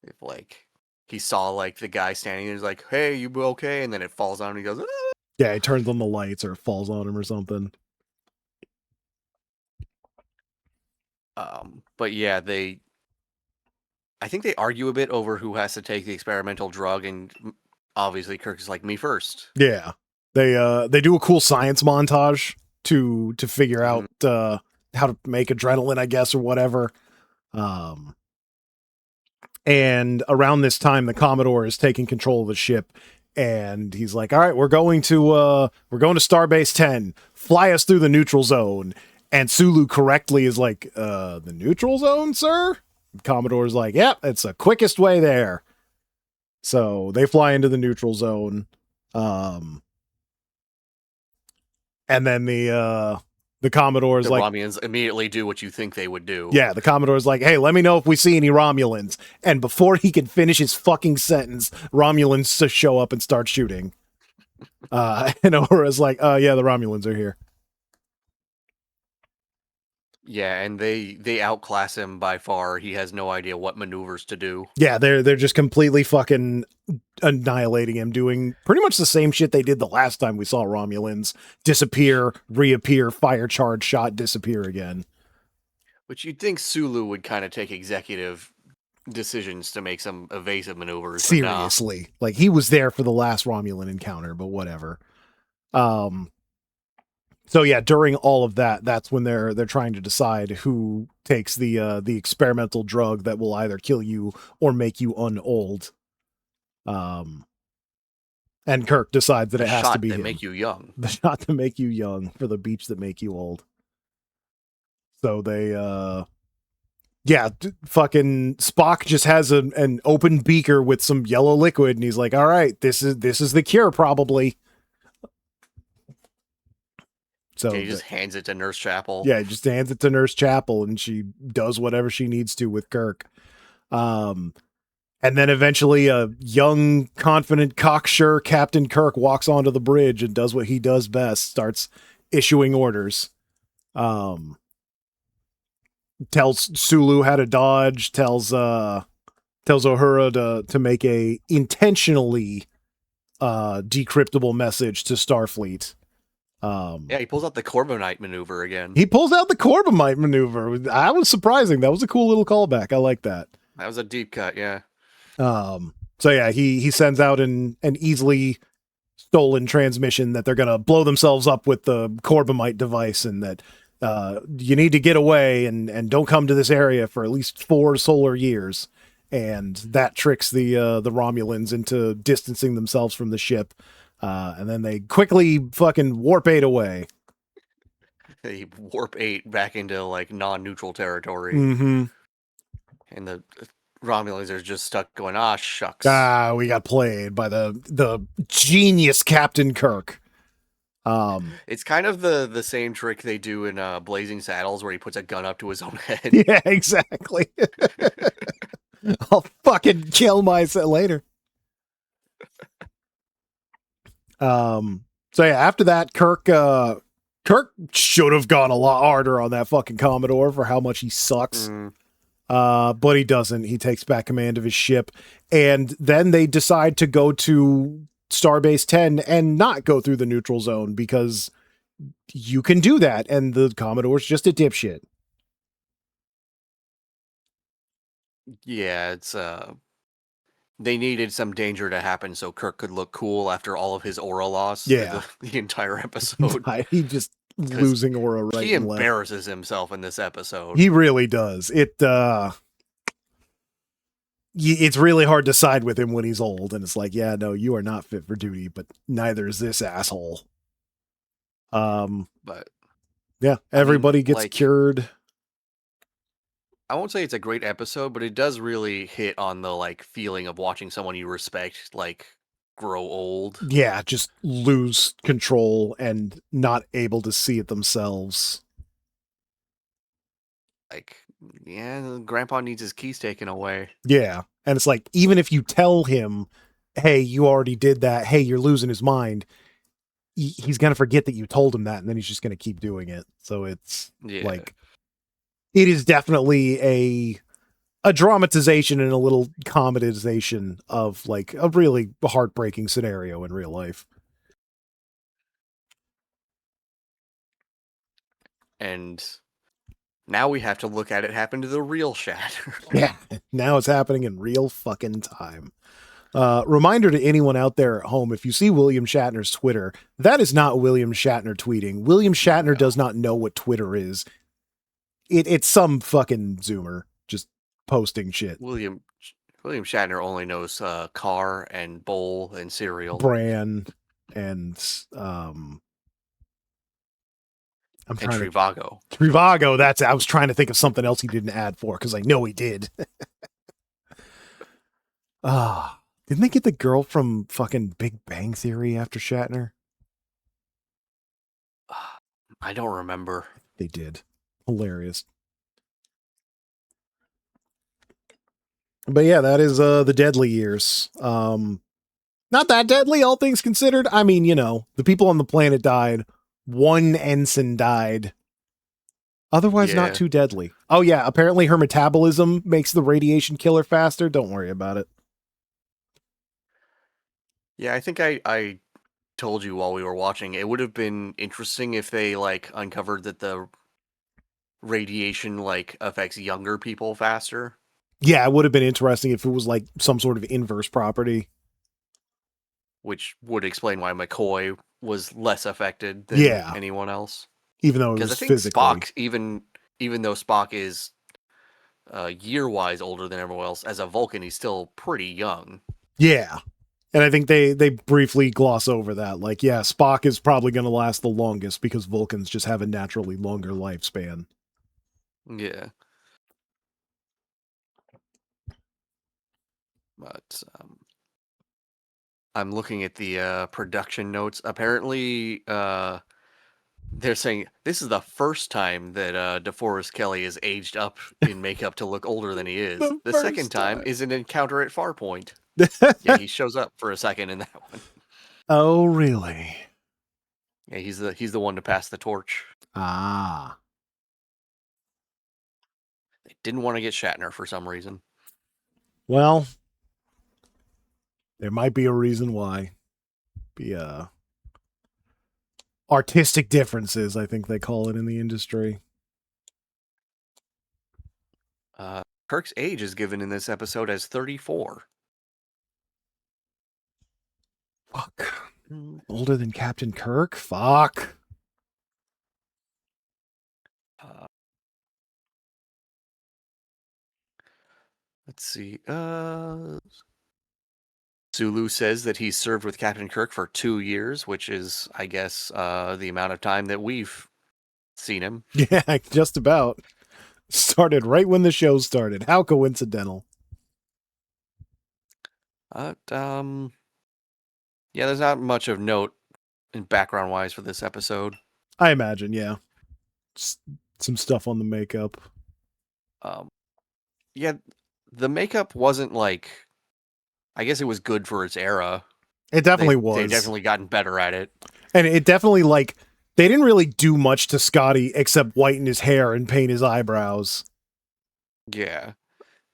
If like he saw like the guy standing there, he's like, "Hey, you okay?" And then it falls on him. And he goes, "Ah." Yeah, he turns on the lights or falls on him or something. But yeah, I think they argue a bit over who has to take the experimental drug, and obviously Kirk is like, "Me first." Yeah. They do a cool science montage to figure Mhm. out how to make adrenaline, I guess, or whatever. Um and around this time the Commodore is taking control of the ship, and he's like, "All right, we're going to Starbase 10. Fly us through the neutral zone." And Sulu correctly is like, "The neutral zone, sir?" Commodore's like, "Yep, it's the quickest way there." So they fly into the neutral zone. Um and then the Commodore's The like, Romulans immediately do what you think they would do. yeah, the Commodore's like, "Hey, let me know if we see any Romulans." And before he can finish his fucking sentence, Romulans just show up and start shooting. And Uhura's like, yeah, the Romulans are here." Yeah, and they outclass him by far. He has no idea what maneuvers to do. Yeah, they're just completely fucking annihilating him, doing pretty much the same shit they did the last time we saw Romulans disappear, reappear, fire charge shot, disappear again. Which you'd think Sulu would kind of take executive decisions to make some evasive maneuvers, but nah. Seriously, like he was there for the last Romulan encounter, but whatever. Um, so yeah, during all of that, that's when they're trying to decide who takes the experimental drug that will either kill you or make you unold. Um, and Kirk decides that The it has to shot be that him. make you young. The shot to make you young for the beach that make you old. So they yeah, fucking Spock just has an open beaker with some yellow liquid, and he's like, "All right, this is the cure, probably." Yeah, So he just hands it to Nurse Chapel. yeah, just hands it to Nurse Chapel, and she does whatever she needs to with Kirk. Um, and then eventually, a young, confident, cocksure Captain Kirk walks onto the bridge and does what he does best: starts issuing orders. Um, tells Sulu how to dodge. Tells Uhura to make a intentionally decryptable message to Starfleet. Yeah, he pulls out the Corbomite maneuver again. He pulls out the Corbomite maneuver. That was surprising. That was a cool little callback. I like that. That was a deep cut, yeah. So yeah, he sends out an easily stolen transmission that they're gonna blow themselves up with the Corbomite device, and that you need to get away and don't come to this area for at least 4 solar years. And that tricks the Romulans into distancing themselves from the ship. And then they quickly fucking warp 8 away. They warp 8 back into like non-neutral territory. Mm-hmm. And the Romulans are just stuck going, "Ah, shucks." We got played by the genius Captain Kirk. It's kind of the same trick they do in Blazing Saddles, where he puts a gun up to his own head. Yeah, exactly. I'll fucking kill myself later. So yeah, after that, Kirk should have gone a lot harder on that fucking Commodore for how much he sucks. Mm, But he doesn't. He takes back command of his ship, and then they decide to go to Starbase 10 and not go through the neutral zone because you can do that, and the Commodore's just a dipshit. yeah, it's they needed some danger to happen so Kirk could look cool after all of his aura loss through Yeah. the entire episode. He just Because losing aura right he and left. embarrasses himself in this episode. He really does. It's really hard to side with him when he's old, and it's like, yeah, no, you are not fit for duty, but neither is this asshole. But Yeah, I mean, everybody gets like, cured. I won't say it's a great episode, but it does really hit on the like feeling of watching someone you respect like grow old. Yeah, just lose control and not able to see it themselves. Like, yeah, Grandpa needs his keys taken away. Yeah, and it's like, even if you tell him, hey, you already did that, hey, you're losing his mind, he's gonna forget that you told him that, and then he's just gonna keep doing it. So it's Yeah. like, it is definitely a dramatization and a little comedization of like a really heartbreaking scenario in real life. And now we have to look at it happen to the real Shatter. Yeah, now it's happening in real fucking time. Reminder to anyone out there at home, if you see William Shatner's Twitter, that is not William Shatner tweeting. William Shatner does not know what Twitter is. It's some fucking Zoomer just posting shit. William Shatner only knows car and bowl and cereal. Bran and I'm and trying Trivago. to Trivago. I was trying to think of something else he didn't add for because I know he did. Didn't they get the girl from fucking Big Bang Theory after Shatner? I don't remember. They did. Hilarious. But yeah, that is the deadly years. Not that deadly, all things considered. I mean, the people on the planet died. One ensign died. Otherwise, not too deadly. Oh yeah, apparently her metabolism makes the radiation killer faster. Don't worry about it. Yeah, I think I told you while we were watching, it would have been interesting if they like uncovered that the radiation like affects younger people faster. Yeah, it would have been interesting if it was like some sort of inverse property. Which would explain why McCoy was less affected than anyone else. Even though it Because was I think physically. Spock, even though Spock is year-wise older than everyone else, as a Vulcan, he's still pretty young. Yeah. And I think they briefly gloss over that. Like, yeah, Spock is probably going to last the longest because Vulcans just have a naturally longer lifespan. Yeah. But I'm looking at the production notes. Apparently, they're saying this is the first time that DeForest Kelley is aged up in makeup to look older than he is. The second time is an encounter at Farpoint. Yeah, he shows up for a second in that one. Oh, really? Yeah, he's the one to pass the torch. Ah. They didn't want to get Shatner for some reason. Well, there might be a reason why. Artistic differences, I think they call it in the industry. Kirk's age is given in this episode as 34. Fuck. Older than Captain Kirk? Fuck. Let's see. Sulu says that he served with Captain Kirk for 2 years, which is, I guess, the amount of time that we've seen him. Yeah, just about. Started right when the show started. How coincidental. Yeah, there's not much of note in background wise for this episode. I imagine, yeah. Just some stuff on the makeup. Um, yeah, the makeup wasn't like. I guess it was good for its era. It They definitely they was. definitely gotten better at it. And it definitely, like, they didn't really do much to Scotty except whiten his hair and paint his eyebrows. Yeah,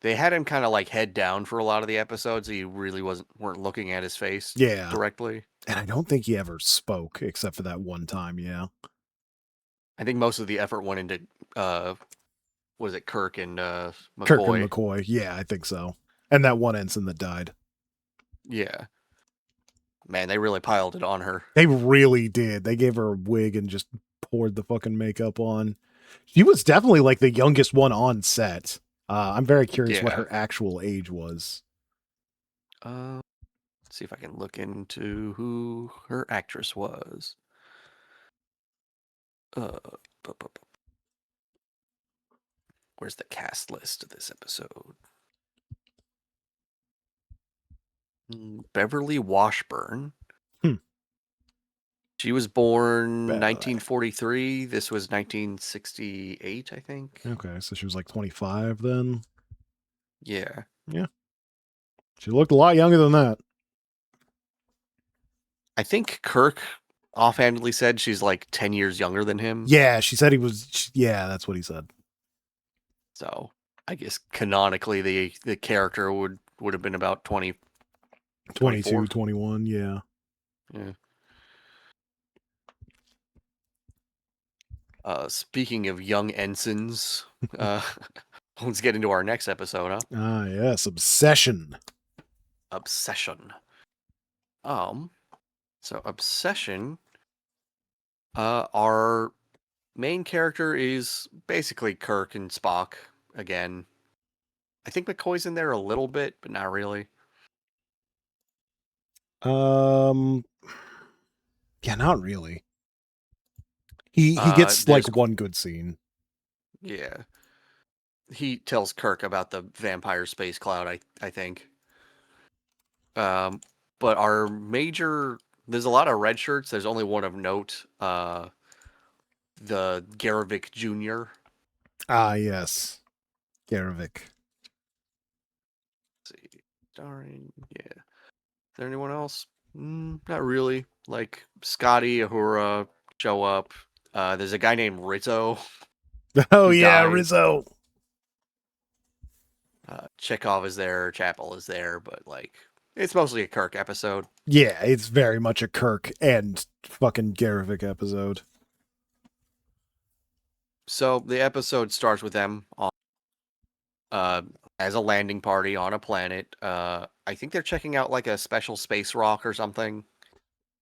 they had him kind of like head down for a lot of the episodes. He really weren't looking at his face Yeah. directly. And I don't think he ever spoke except for that one time, yeah. I think most of the effort went into was it Kirk and Kirk and McCoy? McCoy, yeah, I think so. And that one ensign that died. Yeah, man, they really piled it on her. They really did. They gave her a wig and just poured the fucking makeup on. She was definitely like the youngest one on set. I'm very curious what Yeah. her actual age was. Let's see if I can look into who her actress was. Uh, where's the cast list of this episode? Beverly Washburn. Hmm. She was born Beverly. 1943. This was 1968, I think. Okay, so she was like 25 then. Yeah. Yeah. She looked a lot younger than that. I think Kirk offhandedly said she's like 10 years younger than him. Yeah, she said he was. Yeah, that's what he said. So I guess canonically the character would have been about 20, 22, 24. 21, yeah. Yeah. Speaking of young ensigns, let's get into our next episode, huh? Ah, yes, Obsession. Obsession. So Obsession, our main character is basically Kirk and Spock again. I think McCoy's in there a little bit, but not really. Um, yeah, not really. He gets like There's one good scene. yeah. He tells Kirk about the vampire space cloud, I think. Um, but our major there's a lot of red shirts. There's only one of note. The Garavik Jr. Ah, yes, Garavik. Let's see, starring yeah. Is there anyone else? Not really. Like Scotty, Ahura show up. There's a guy named Rizzo Oh who yeah, dies. Rizzo. Chekhov is there. Chapel is there, but like it's mostly a Kirk episode. Yeah, it's very much a Kirk and fucking Garavik episode. So the episode starts with them on uh, as a landing party on a planet. I think they're checking out like a special space rock or something.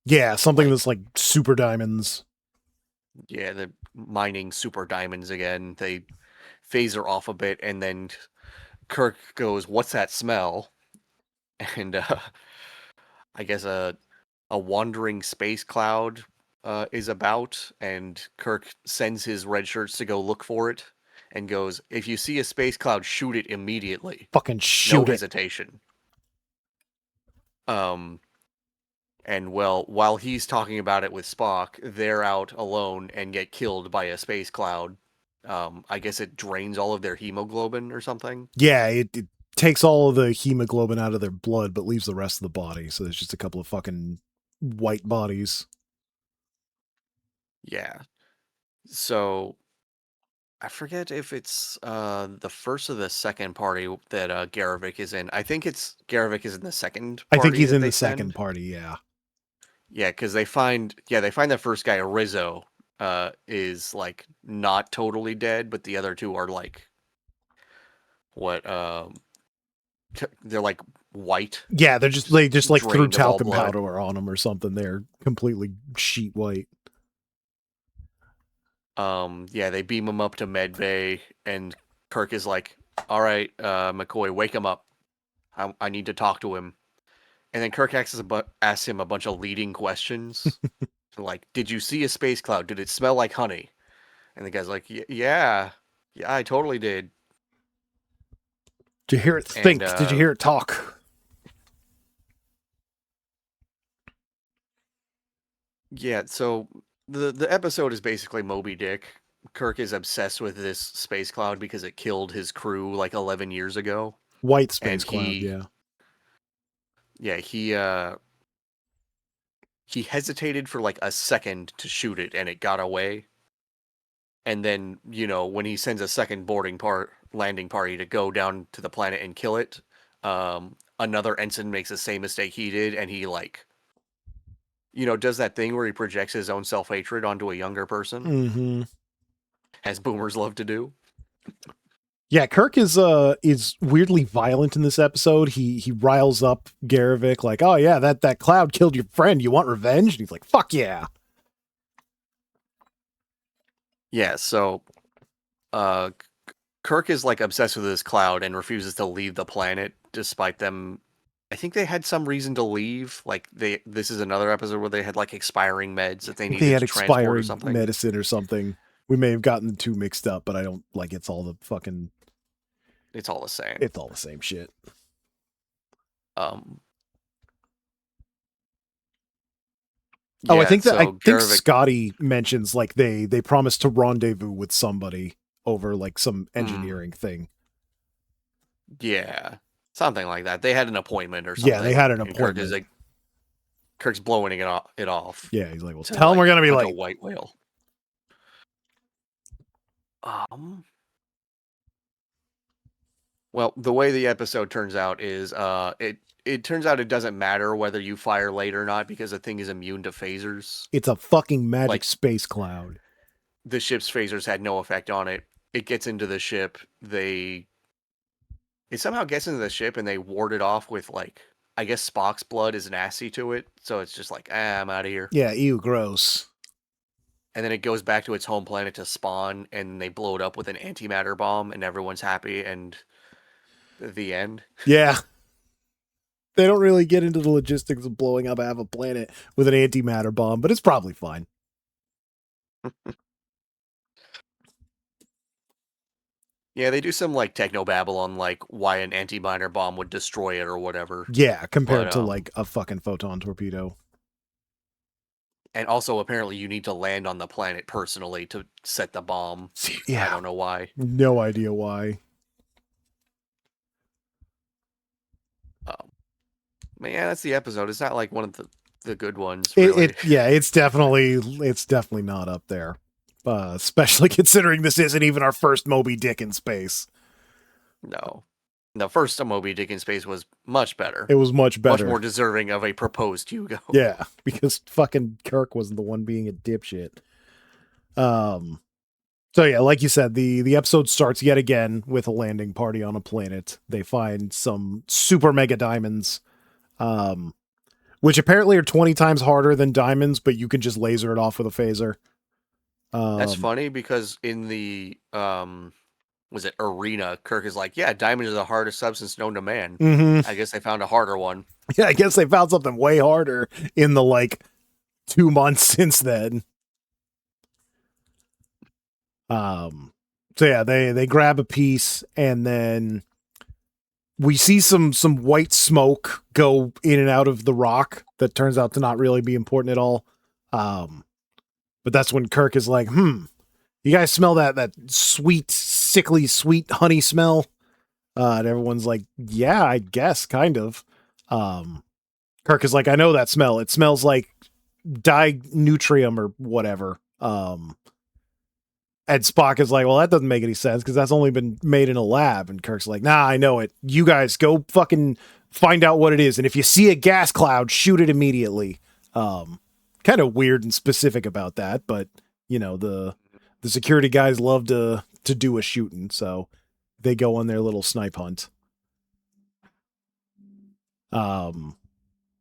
Yeah, something Like, that's like super diamonds. yeah, they're mining super diamonds again. They phaser off a bit, and then Kirk goes, "What's that smell?" And I guess a wandering space cloud is about, and Kirk sends his red shirts to go look for it, and goes, "If you see a space cloud, shoot it immediately, Fucking no shoot it. hesitation." Um, and well, while he's talking about it with Spock, they're out alone and get killed by a space cloud. I guess it drains all of their hemoglobin or something. Yeah, it takes all of the hemoglobin out of their blood, but leaves the rest of the body. So there's just a couple of fucking white bodies. Yeah. So I forget if it's the first or the second party that Garavik is in. I think it's Garavik is in the second I think party he's that in they the second send. party. Yeah. Yeah, because they find the first guy, Rizzo, is like not totally dead, but the other two are like what they're like white, Yeah, just they just like threw drained of all talcum blood. powder on them or something. They're completely sheet white. Yeah, they beam him up to med bay, and Kirk is like, "All right, McCoy, wake him up. I need to talk to him." And then Kirk asks him a bunch of leading questions, like, "Did you see a space cloud? Did it smell like honey?" And the guy's like, yeah, I totally did." Did you hear it And think? Did you hear it talk? Yeah, so the episode is basically Moby Dick. Kirk is obsessed with this space cloud because it killed his crew like 11 years ago, White and space cloud, yeah. yeah, he hesitated for like a second to shoot it, and it got away. And then, when he sends a second landing party to go down to the planet and kill it, another ensign makes the same mistake he did, and he like, does that thing where he projects his own self-hatred onto a younger person, Mm-hmm. as boomers love to do. Yeah, Kirk is weirdly violent in this episode. He riles up Garevik like, "Oh yeah, that cloud killed your friend. You want revenge?" And he's like, "Fuck yeah." Yeah, so uh Kirk is like obsessed with this cloud and refuses to leave the planet despite them. I think they had some reason to leave. Like this is another episode where they had like expiring meds that I they think they needed had to transport or expired something. medicine or something. We may have gotten the two mixed up, but I don't like it's all the fucking It's all the same. it's all the same shit. Um Oh, I yeah, think that I so think Garvik Scotty mentions like they promised to rendezvous with somebody over like some mm, engineering thing. yeah. Something like that. They had an appointment or Yeah, they something, had an and Kirk is appointment. like Kirk's blowing it off Yeah, he's like, "Well, to tell him we're like gonna be hunt a late." white whale. Um Well, the way the episode turns out is it turns out it doesn't matter whether you fire late or not because the thing is immune to phasers. It's a fucking magic Like space cloud. the ship's phasers had no effect on it. It gets into the ship. It somehow gets into the ship and they ward it off with like I guess Spock's blood is nasty to it, so it's just like, I'm out of here. Yeah, ew, gross. And then it goes back to its home planet to spawn, and they blow it up with an antimatter bomb, and everyone's happy. And the end. Yeah, they don't really get into the logistics of blowing up half a planet with an antimatter bomb, but it's probably fine. Yeah, they do some like techno babble on like why an anti-miner bomb would destroy it or whatever. Yeah, But compared to like a fucking photon torpedo. and also apparently you need to land on the planet personally to set the bomb. I Yeah, don't know why. no idea why. Um, but yeah, that's the episode. It's not like one of the good ones, It, really. it yeah, it's definitely not up there. Especially considering this isn't even our first Moby Dick in space. No. The first Moby Dick in space was much better. It was much Much better. more deserving of a proposed Hugo. Yeah, because fucking Kirk wasn't the one being a dipshit. Um so yeah, like you said, the episode starts yet again with a landing party on a planet. They find some super mega diamonds, um, which apparently are 20 times harder than diamonds, but you can just laser it off with a phaser. That's Um, funny because in the was it arena, Kirk is like, yeah, diamond is the hardest substance known to man. mhm. I guess they found a harder one. Yeah, I guess they found something way harder in the like 2 months since then. Um, so yeah, they grab a piece and then we see some white smoke go in and out of the rock that turns out to not really be important at all. Um, but that's when Kirk is like, you guys smell that sweet, sickly sweet honey smell? And everyone's like, yeah, I guess, kind of. Um, Kirk is like, I know that smell. It smells like dinutrium or whatever. And Spock is like, well, that doesn't make any sense because that's only been made in a lab. And Kirk's like, nah, I know it. You guys go fucking find out what it is. And if you see a gas cloud, shoot it immediately. Kind of weird and specific about that, but the security guys love to do a shooting, so they go on their little snipe hunt. Um,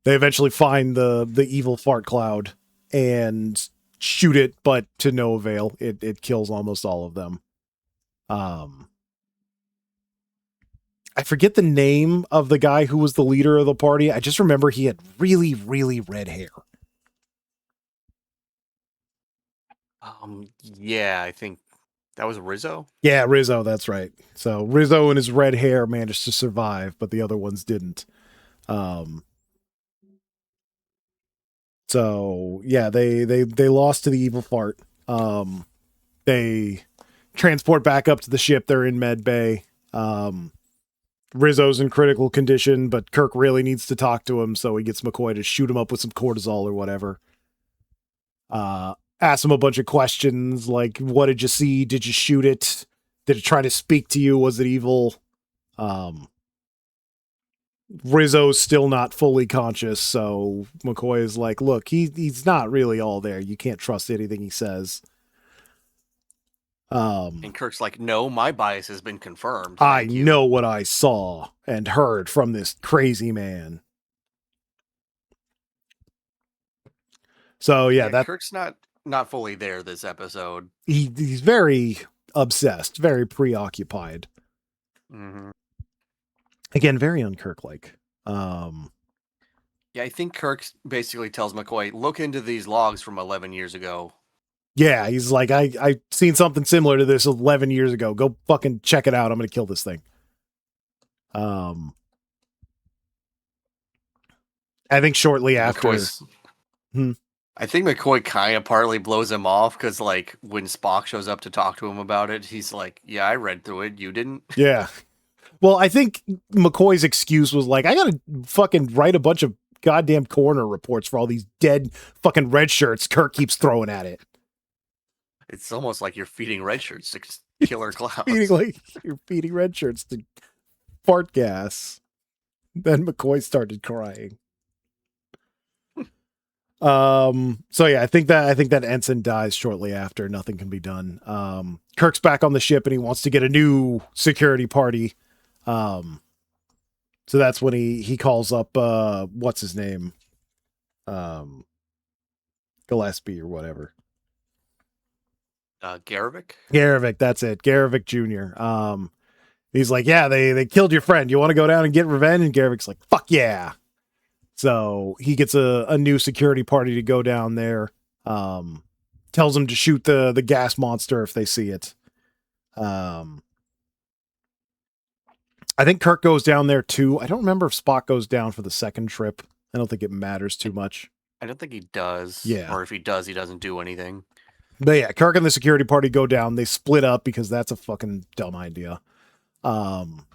they eventually find the evil fart cloud and shoot it, but to no avail. It kills almost all of them. Um, I forget the name of the guy who was the leader of the party. I just remember he had really, really red hair. Yeah, I think that was Rizzo. Yeah, Rizzo, that's right. So Rizzo and his red hair managed to survive, but the other ones didn't. Um, So yeah, they lost to the evil fart. They transport back up to the ship. They're in med bay. Rizzo's in critical condition, but Kirk really needs to talk to him, so he gets McCoy to shoot him up with some cortisol or whatever. Asks him a bunch of questions like, what did you see? Did you shoot it? Did it try to speak to you? Was it evil? Rizzo's still not fully conscious, so McCoy is like, look, he's not really all there. You can't trust anything he says. And Kirk's like, no, my bias has been confirmed. I Thank you. know what I saw and heard from this crazy man. So yeah, that Kirk's not fully there this episode. he's very obsessed, very preoccupied. Mm-hmm. Again, very unkirk-like. Yeah, I think Kirk basically tells McCoy, look into these logs from 11 years ago. Yeah, he's like, I seen something similar to this 11 years ago. Go fucking check it out. I'm gonna kill this thing. I think shortly after. I think McCoy kind of partly blows him off because, like, when Spock shows up to talk to him about it, he's like, yeah, I read through it. You didn't? Yeah. Well, I think McCoy's excuse was like, I gotta fucking write a bunch of goddamn coroner reports for all these dead fucking red shirts Kirk keeps throwing at it. It's almost like you're feeding red shirts to killer clouds. You're feeding red shirts to fart gas. Then McCoy started crying. So yeah, I think that ensign dies shortly after. Nothing can be done. Kirk's back on the ship and he wants to get a new security party. So that's when he calls up what's his name? Gillespie or whatever. Garvik, that's it. Garvik Jr. He's like, yeah, they killed your friend. You want to go down and get revenge? And Garvik's like, fuck yeah. So he gets a new security party to go down there. Tells them to shoot the gas monster if they see it. I think Kirk goes down there too. I don't remember if Spock goes down for the second trip. I don't think it matters too much. I don't think he does. Yeah. Or if he does, he doesn't do anything. But yeah, Kirk and the security party go down. They split up because that's a fucking dumb idea. And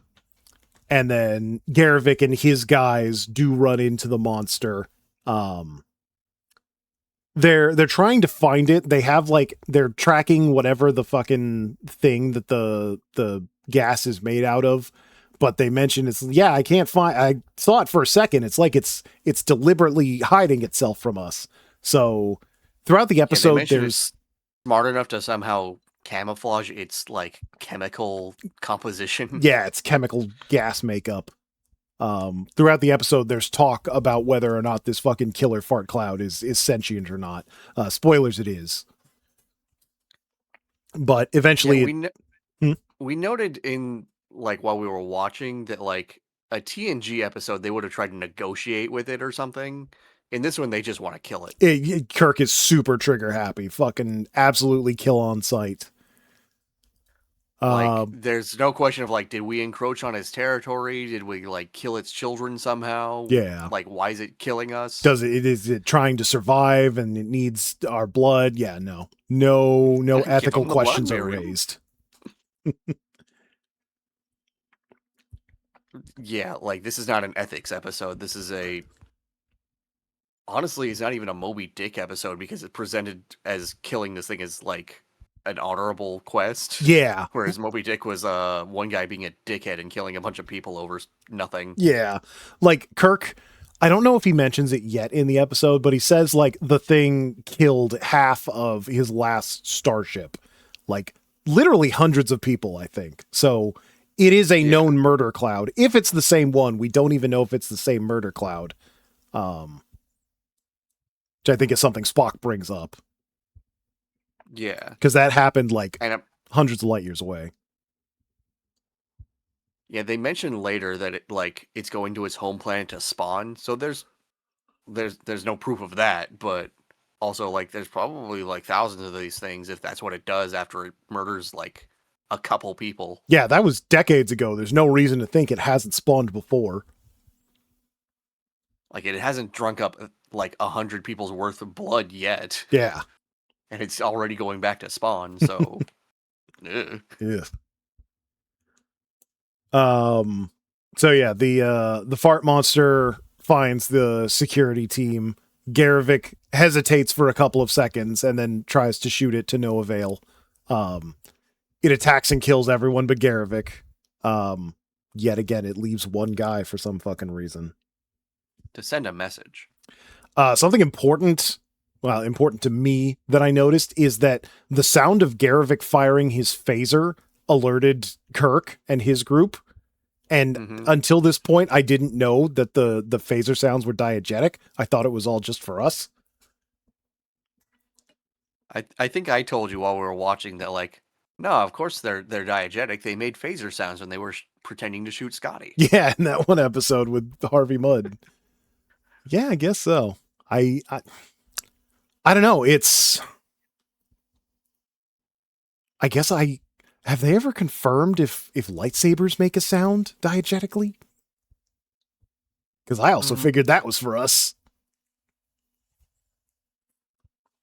then Garvik and his guys do run into the monster. They're trying to find it. They have they're tracking whatever the fucking thing that the gas is made out of. But they mention I can't find. I saw it for a second. It's like it's deliberately hiding itself from us. So throughout the episode, there's smart enough to somehow camouflage its like chemical composition. Yeah, it's chemical gas makeup. Throughout the episode, there's talk about whether or not this fucking killer fart cloud is sentient or not. Spoilers, it is. But eventually, we noted in like while we were watching that like a TNG episode, they would have tried to negotiate with it or something. In this one, they just want to kill it. Kirk is super trigger happy. Fucking absolutely kill on sight. There's no question of like, did we encroach on his territory? Did we like kill its children somehow? Yeah. Like, why is it killing us? Is it trying to survive and it needs our blood? Yeah, no ethical questions are raised. Yeah, like this is not an ethics episode. This is honestly, it's not even a Moby Dick episode because it's presented as killing this thing as like an honorable quest. Yeah. Whereas Moby Dick was one guy being a dickhead and killing a bunch of people over nothing. Yeah. Like Kirk, I don't know if he mentions it yet in the episode, but he says like the thing killed half of his last starship. Like literally hundreds of people, I think. So it is a known murder cloud. If it's the same one, we don't even know if it's the same murder cloud. Which I think is something Spock brings up. Yeah. Because that happened like hundreds of light years away. Yeah, they mentioned later that it's going to its home planet to spawn. So there's no proof of that, but also like there's probably like thousands of these things if that's what it does after it murders like a couple people. Yeah, that was decades ago. There's no reason to think it hasn't spawned before. Like it hasn't drunk up like 100 people's worth of blood yet, Yeah. and it's already going back to spawn. So, ugh. Yeah. So yeah, the fart monster finds the security team. Garvik hesitates for a couple of seconds and then tries to shoot it to no avail. Um, it attacks and kills everyone but Garvik. Yet again, it leaves one guy for some fucking reason. To send a message. Something important, well, important to me that I noticed is that the sound of Garvik firing his phaser alerted Kirk and his group. And until this point, I didn't know that the phaser sounds were diegetic. I thought it was all just for us. I think I told you while we were watching that, like, no, of course they're diegetic. They made phaser sounds when they were pretending to shoot Scotty. Yeah, in that one episode with Harvey Mudd. Yeah, I guess so. I don't know. I guess have they ever confirmed if lightsabers make a sound diegetically? Because I also figured that was for us.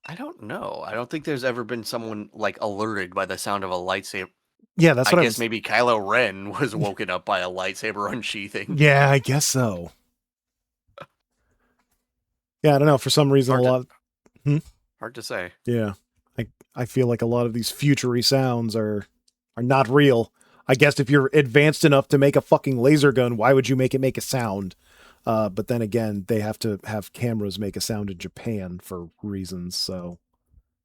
I don't know. I don't think there's ever been someone like alerted by the sound of a lightsaber. Yeah, that's what I guess maybe Kylo Ren was woken up by a lightsaber unsheathing. Yeah, I guess so. Yeah, I don't know. For some reason, Hard to say. Yeah, I feel like a lot of these futury sounds are not real. I guess if you're advanced enough to make a fucking laser gun, why would you make it make a sound? But then again, they have to have cameras make a sound in Japan for reasons, so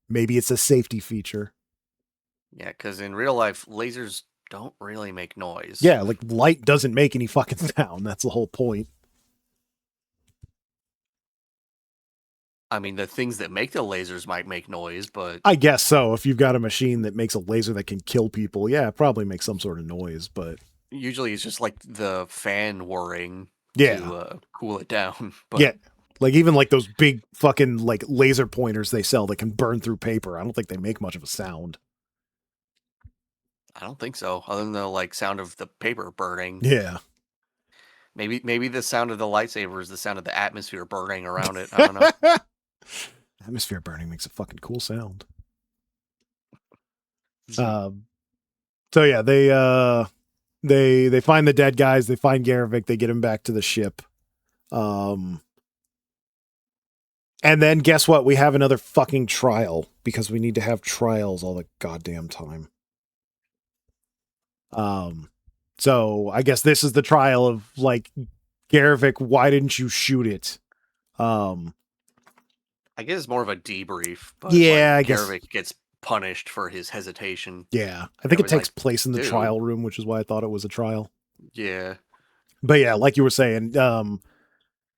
maybe it's a safety feature. Yeah, because in real life, lasers don't really make noise. Yeah, like light doesn't make any fucking sound. That's the whole point. I mean, the things that make the lasers might make noise, but I guess so. If you've got a machine that makes a laser that can kill people, yeah, it probably makes some sort of noise, but usually it's just like the fan whirring yeah. to cool it down. But yeah. Like even like those big fucking like laser pointers they sell that can burn through paper. I don't think they make much of a sound. I don't think so, other than the like sound of the paper burning. Yeah. Maybe the sound of the lightsaber is the sound of the atmosphere burning around it. I don't know. Atmosphere burning makes a fucking cool sound. So yeah, they find the dead guys, they find Garvik, they get him back to the ship. And then guess what? We have another fucking trial because we need to have trials all the goddamn time. So I guess this is the trial of like Garvik, why didn't you shoot it? I guess it's more of a debrief, but yeah, like, I guess Garvik gets punished for his hesitation. Yeah, I think it takes place in the trial room, which is why I thought it was a trial. Yeah. But yeah, like you were saying,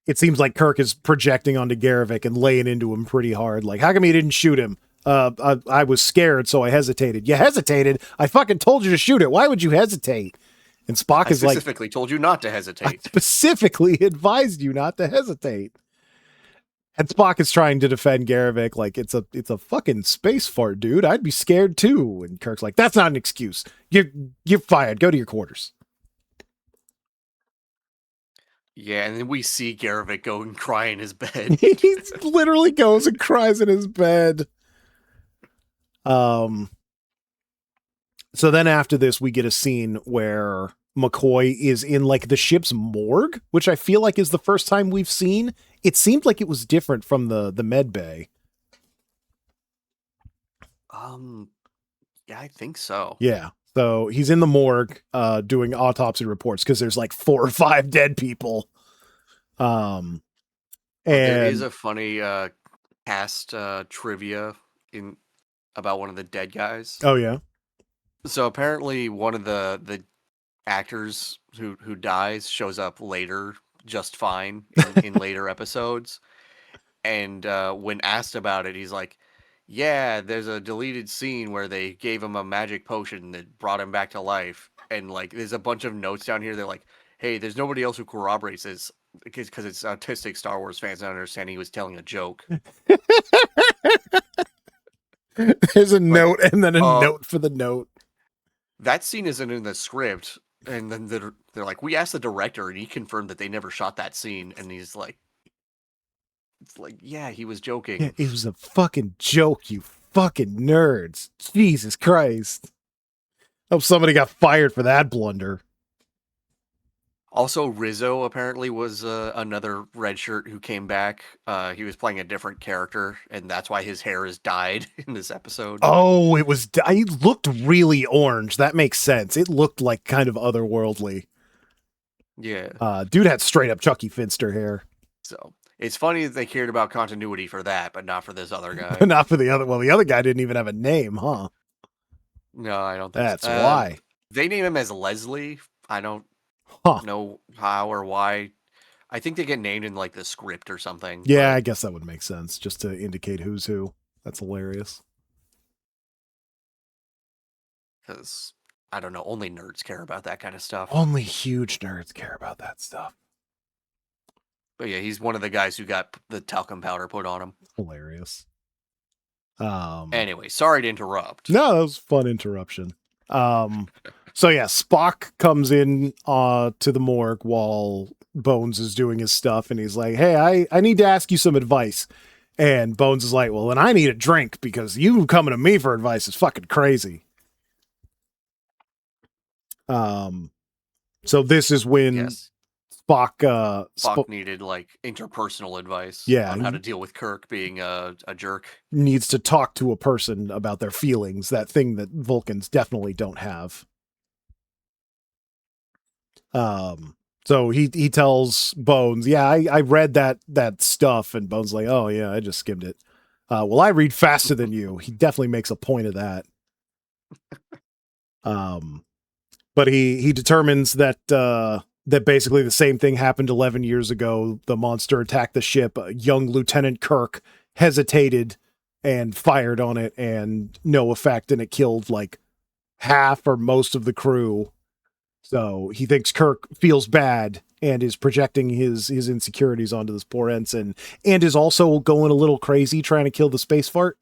it seems like Kirk is projecting onto Garvik and laying into him pretty hard. Like, how come you didn't shoot him? I was scared, so I hesitated. You hesitated? I fucking told you to shoot it. Why would you hesitate? And Spock is like, I specifically told you not to hesitate. I specifically advised you not to hesitate. And Spock is trying to defend Garvik like it's a fucking space fart, dude. I'd be scared too. And Kirk's like, that's not an excuse. You're fired. Go to your quarters. Yeah, and then we see Garvik go and cry in his bed. He literally goes and cries in his bed. So then after this, we get a scene where McCoy is in like the ship's morgue, which I feel like is the first time we've seen. It seemed like it was different from the med bay. Yeah, I think so. Yeah. So he's in the morgue doing autopsy reports because there's like 4 or 5 dead people. And there is a funny cast trivia in about one of the dead guys. Oh yeah. So apparently one of the actors who dies shows up later just fine in later episodes. And when asked about it, he's like, yeah, there's a deleted scene where they gave him a magic potion that brought him back to life. And like, there's a bunch of notes down here. They're like, hey, there's nobody else who corroborates this because it's autistic Star Wars fans don't understand he was telling a joke. There's a note and then a note for the note. That scene isn't in the script. And then they're like, we asked the director and he confirmed that they never shot that scene. And he's like, It's like, yeah, he was Yeah, joking. it was a fucking joke, you fucking nerds. Jesus Christ. Hope somebody got fired for that blunder. Also, Rizzo apparently was another red shirt who came back. He was playing a different character, and that's why his hair is dyed in this episode. Oh, it looked really orange. That makes sense. It looked like kind of otherworldly. Yeah. Dude had straight up Chucky Finster hair. So it's funny that they cared about continuity for that, but not for this other But guy. not for the other. Well, the other guy didn't even have a name, huh? No, I don't think so. That's why. They name him as Leslie. I don't Huh. know how or why. I think they get named in like the script or something, Yeah, but I guess that would make sense, just to indicate who's who. That's hilarious. because I don't know, only nerds care about that kind of stuff. Only huge nerds care about that stuff. But yeah, he's one of the guys who got the talcum powder put on him. Hilarious. Anyway, sorry to interrupt. No, that was a fun interruption. So yeah, Spock comes in to the morgue while Bones is doing his stuff, and he's like, "Hey, I need to ask you some advice." And Bones is like, "Well, then I need a drink because you coming to me for advice is fucking crazy." So this is when Yes, Spock needed like interpersonal advice yeah, on how he to deal with Kirk being a jerk. needs to talk to a person about their feelings, that thing that Vulcans definitely don't have. So he tells Bones, "Yeah, I read that stuff," and Bones like, "Oh yeah, I just skimmed it." Well, I read faster than you. He definitely makes a point of that. Um, but he determines that that basically the same thing happened 11 years ago. The monster attacked the ship. Young Lieutenant Kirk hesitated and fired on it, and no effect, and it killed like half or most of the crew. So he thinks Kirk feels bad and is projecting his insecurities onto this poor ensign, and is also going a little crazy trying to kill the space fart.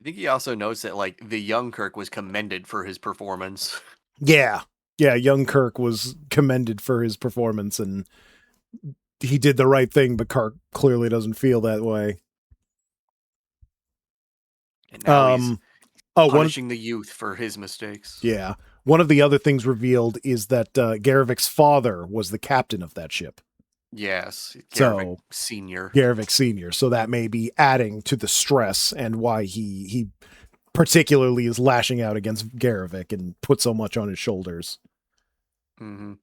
I think he also notes that like the young Kirk was commended for his performance. Yeah. Yeah, young Kirk was commended for his performance, and he did the right thing, but Kirk clearly doesn't feel that way. And now he's Oh, punishing the youth for his mistakes. yeah. One of the other things revealed is that Garevik's father was the captain of that ship. Yes, Garvik So Senior. Garvik Sr. So that may be adding to the stress and why he particularly is lashing out against Garvik and put so much on his shoulders. Mm-hmm.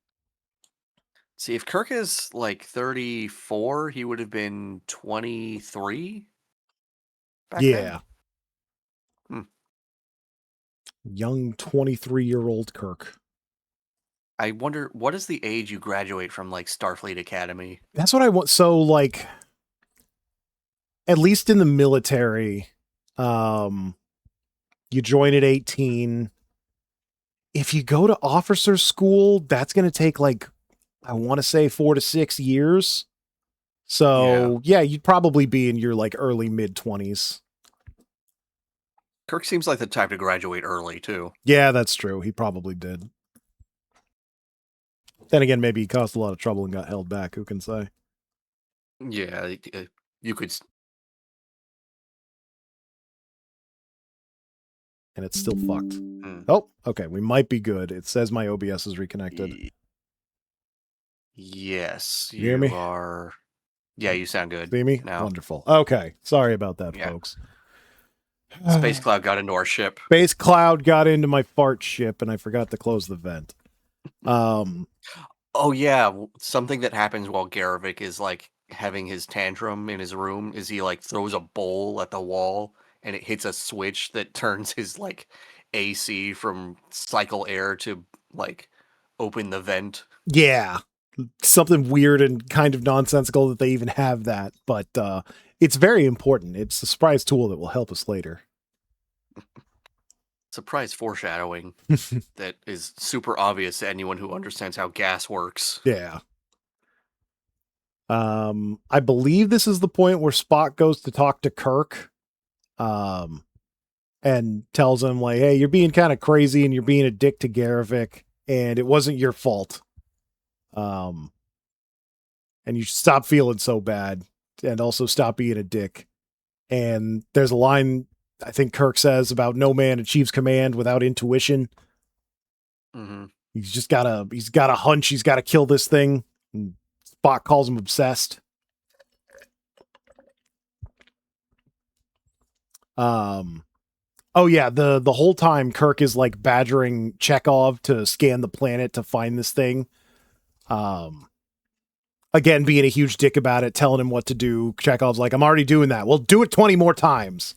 See, if Kirk is like 34, he would have been 23 back then. Yeah. Hmm. Young 23-year-old Kirk. I wonder what is the age you graduate from like Starfleet Academy? That's what I want. So like, at least in the military, you join at 18. If you go to officer school, that's going to take like, I want to say 4 to 6 years. So yeah, you'd probably be in your like early mid 20s. Kirk seems like the type to graduate early too. Yeah, that's true. He probably did. Then again, maybe he caused a lot of trouble and got held back. Who can say? Yeah, you could. And it's still fucked. Mm. Oh, okay. We might be good. It says my OBS is reconnected. Yes, You hear me? are. Yeah, you sound good. See me? Now. Wonderful. Okay. Sorry about that, Yeah. folks. Space Cloud got into our ship. Space Cloud got into my fart ship and I forgot to close the vent. Oh yeah, something that happens while Garvik is like having his tantrum in his room is he like throws a bowl at the wall and it hits a switch that turns his like AC from cycle air to like open the vent. Yeah. Something weird and kind of nonsensical that they even have that, but it's very important. It's a surprise tool that will help us later. Surprise foreshadowing that is super obvious to anyone who understands how gas works. Yeah. I believe this is the point where Spock goes to talk to Kirk, and tells him like, "Hey, you're being kind of crazy and you're being a dick to Garvik, and it wasn't your fault." and you should stop feeling so bad, and also stop being a dick. And there's a line I think Kirk says about no man achieves command without intuition. Mm-hmm. He's got a hunch. He's got to kill this thing. And Spock calls him obsessed. Oh yeah, the whole time Kirk is like badgering Chekhov to scan the planet to find this thing. Again, being a huge dick about it, telling him what to do. Chekhov's like, I'm already doing that. Well, do it 20 more times.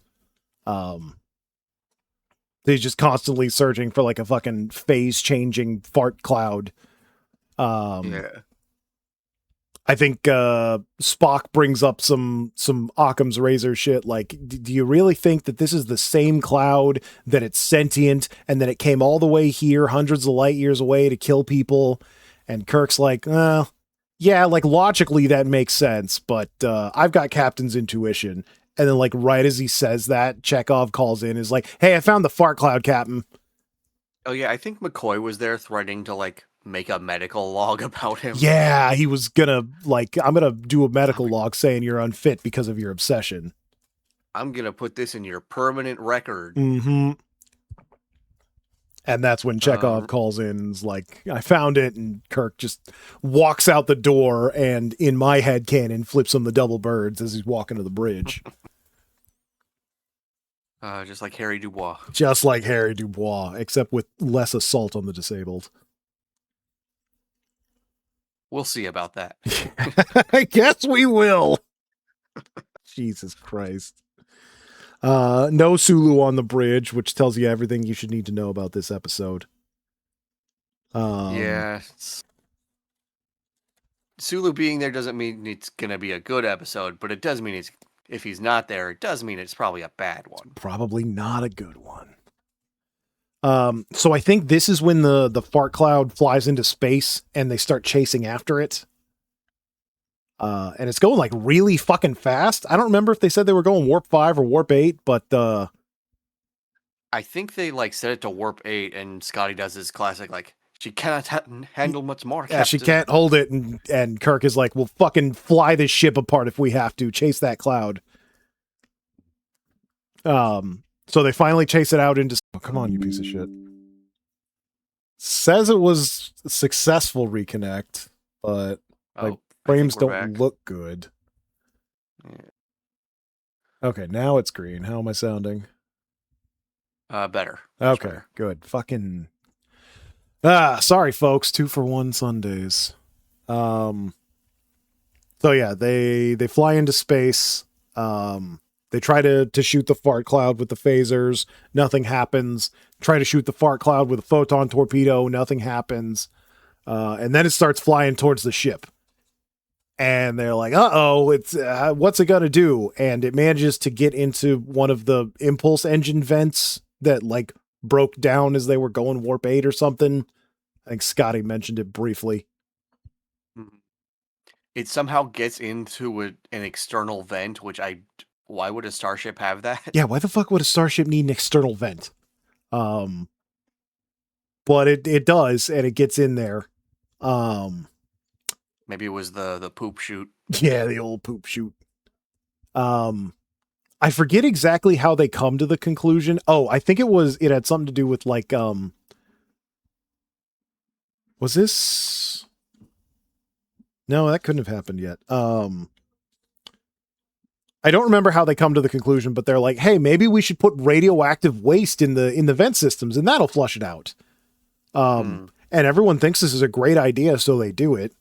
He's just constantly searching for like a fucking phase changing fart cloud. Yeah. I think Spock brings up some Occam's razor shit. Like, do you really think that this is the same cloud, that it's sentient, and that it came all the way here, hundreds of light years away, to kill people? And Kirk's like, yeah, like logically that makes sense, but I've got Captain's intuition. And then, like, right as he says that, Chekhov calls in, is like, hey, I found the fart cloud, Captain. Oh yeah, I think McCoy was there threatening to like make a medical log about him. Yeah, he was gonna, like, I'm gonna do a medical log saying you're unfit because of your obsession. I'm gonna put this in your permanent record. Mm-hmm. And that's when Chekhov calls in and is like, I found it, and Kirk just walks out the door and, in my head canon, flips him the double birds as he's walking to the bridge. Just like Harry Dubois. Just like Harry Dubois, except with less assault on the disabled. We'll see about that. I guess we will. Jesus Christ. No Sulu on the bridge, which tells you everything you should need to know about this episode. Yeah. Sulu being there doesn't mean it's going to be a good episode, but it does mean if he's not there, it does mean it's probably a bad one. Probably not a good one. So I think this is when the fart cloud flies into space and they start chasing after it. And it's going like really fucking fast. I don't remember if they said they were going warp 5 or warp 8, but I think they like set it to warp 8, and Scotty does his classic like, she cannot handle much more. Yeah, Captain. she can't hold it, and Kirk is like, we'll fucking fly this ship apart if we have to. Chase that cloud. So they finally chase it out into... Oh, come on, you piece of shit. Says it was a successful reconnect, but my frames don't look good. Yeah. Okay, now it's green. How am I sounding? Better. Okay, better. Good. Fucking... sorry, folks. 2-for-1 Sundays. So yeah, they fly into space. They try to shoot the fart cloud with the phasers. Nothing happens. Try to shoot the fart cloud with a photon torpedo. Nothing happens. And then it starts flying towards the ship. And they're like, uh-oh, it's what's it gonna do? And it manages to get into one of the impulse engine vents that like broke down as they were going warp 8 or something. I think Scotty mentioned it briefly. It somehow gets into an external vent, which why would a starship have that? Yeah, why the fuck would a starship need an external vent? But it does, and it gets in there. Maybe it was the poop chute. Yeah, the old poop chute. I forget exactly how they come to the conclusion. Oh, I think it had something to do with like, was this? No, that couldn't have happened yet. I don't remember how they come to the conclusion, but they're like, hey, maybe we should put radioactive waste in the vent systems and that'll flush it out. And everyone thinks this is a great idea, so they do it.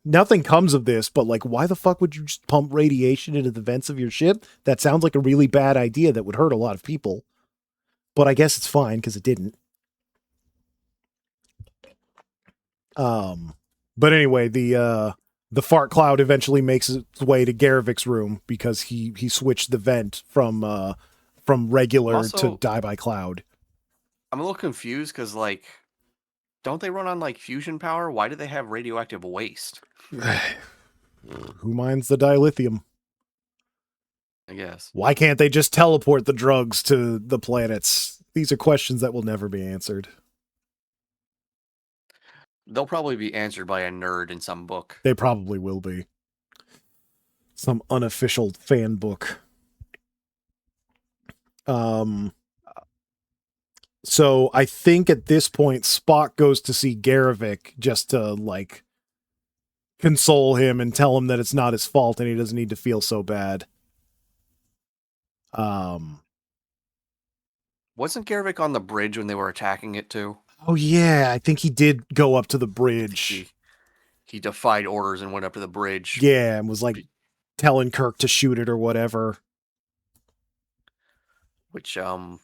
Nothing comes of this, but like, why the fuck would you just pump radiation into the vents of your ship? That sounds like a really bad idea that would hurt a lot of people. But I guess it's fine because it didn't. But anyway, the fart cloud eventually makes its way to Garevik's room because he switched the vent from regular Also, to die by cloud. I'm a little confused because like, don't they run on like fusion power? Why do they have radioactive waste? Who minds the dilithium? I guess. Why can't they just teleport the drugs to the planets? These are questions that will never be answered. They'll probably be answered by a nerd in some book. They probably will be. Some unofficial fan book. So I think at this point, Spock goes to see Garivik just to, like, console him and tell him that it's not his fault and he doesn't need to feel so bad. Wasn't Garvik on the bridge when they were attacking it too? Oh yeah, I think he did go up to the bridge. He defied orders and went up to the bridge. Yeah, and was like telling Kirk to shoot it or whatever. Which I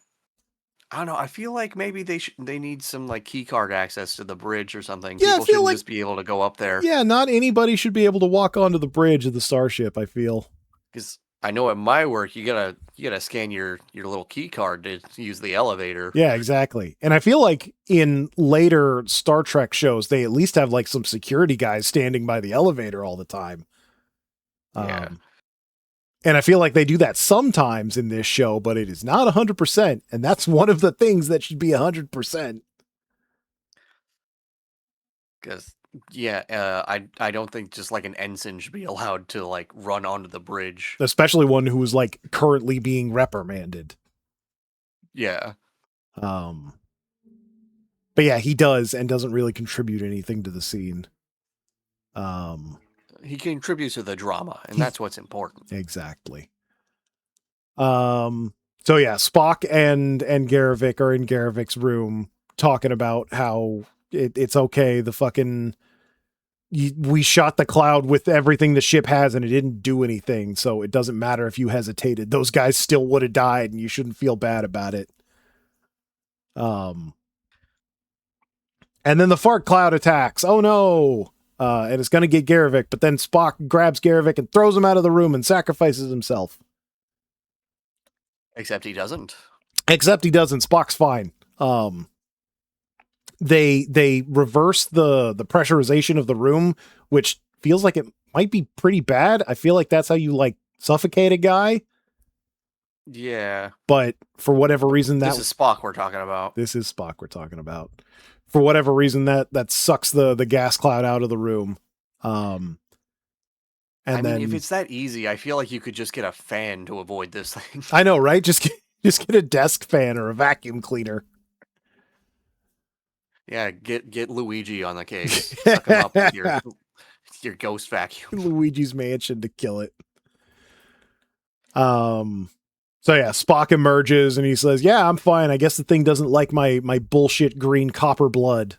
don't know. I feel like maybe they need some like key card access to the bridge or something. Yeah, People shouldn't just be able to go up there. Yeah, not anybody should be able to walk onto the bridge of the starship, I feel. Because I know at my work you gotta scan your little key card to use the elevator. Yeah, exactly. And I feel like in later Star Trek shows, they at least have like some security guys standing by the elevator all the time. Yeah. And I feel like they do that sometimes in this show, but it is not 100%. And that's one of the things that should be 100%. Because, I don't think just like an ensign should be allowed to like run onto the bridge. Especially one who is like currently being reprimanded. Yeah. But yeah, he does and doesn't really contribute anything to the scene. He contributes to the drama, and that's what's important. Exactly. So yeah, Spock and Garivik are in Garivik's room talking about how it's okay. The fucking we shot the cloud with everything the ship has, and it didn't do anything. So it doesn't matter if you hesitated; those guys still would have died, and you shouldn't feel bad about it. And then the fart cloud attacks. Oh no! And it's going to get Garivik, but then Spock grabs Garivik and throws him out of the room and sacrifices himself. Except he doesn't. Spock's fine. They reverse the pressurization of the room, which feels like it might be pretty bad. I feel like that's how you like suffocate a guy. Yeah. But for whatever reason, this is Spock we're talking about. For whatever reason, that sucks the gas cloud out of the room. And then if it's that easy, I feel like you could just get a fan to avoid this thing. I know, right? Just get a desk fan or a vacuum cleaner. Yeah, get Luigi on the case. Suck him up with your ghost vacuum. Luigi's Mansion to kill it. So yeah, Spock emerges and he says, "Yeah, I'm fine. I guess the thing doesn't like my bullshit green copper blood."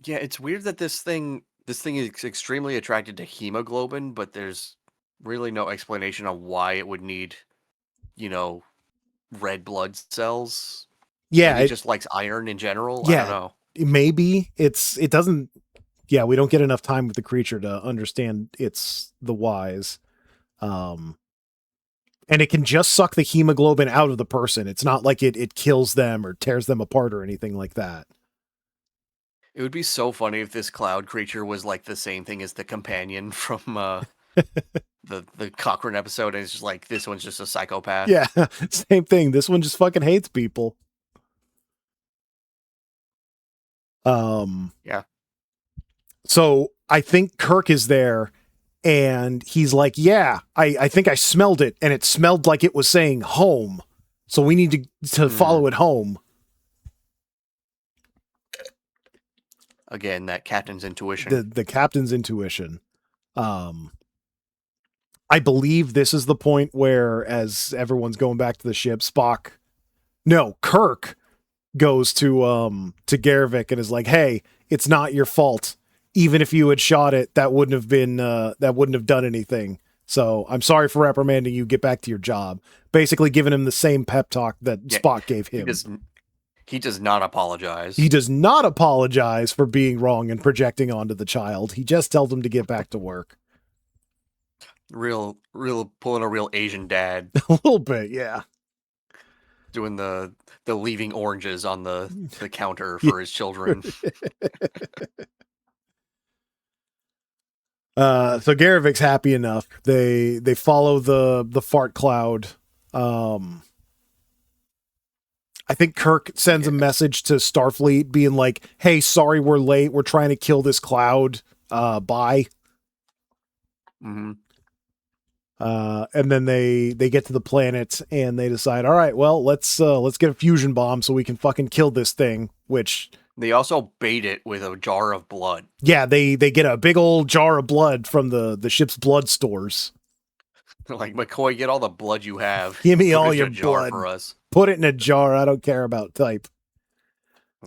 Yeah, it's weird that this thing is extremely attracted to hemoglobin, but there's really no explanation on why it would need, red blood cells. Yeah, it just likes iron in general. Yeah, I don't know. Maybe it doesn't. Yeah, we don't get enough time with the creature to understand the whys. And it can just suck the hemoglobin out of the person. It's not like it kills them or tears them apart or anything like that. It would be so funny if this cloud creature was like the same thing as the companion from the Cochrane episode, and it's just like, this one's just a psychopath. Yeah, same thing. This one just fucking hates people. Yeah. So I think Kirk is there and he's like, yeah, I think I smelled it and it smelled like it was saying home. So we need to follow it home. Again, that captain's intuition. The captain's intuition. I believe this is the point where, as everyone's going back to the ship, Kirk goes to Garivik and is like, "Hey, it's not your fault. Even if you had shot it, that wouldn't have done anything. So I'm sorry for reprimanding you. Get back to your job." Basically giving him the same pep talk that Spock gave him. He does not apologize. He does not apologize for being wrong and projecting onto the child. He just tells him to get back to work. Real pulling a real Asian dad. A little bit, yeah. Doing the leaving oranges on the counter for his children. So Garivik's happy enough. They follow the fart cloud. I think Kirk sends a Yeah. message to Starfleet being like, "Hey, sorry we're late. We're trying to kill this cloud. Bye." Mm-hmm. And then they get to the planet and they decide, all right, well, let's get a fusion bomb so we can fucking kill this thing. Which, They also bait it with a jar of blood. yeah, they get a big old jar of blood from the ship's blood stores. Like, McCoy, get all the blood you have. Give me Put all it in your a jar blood. for us. Put it in a jar. I don't care about type.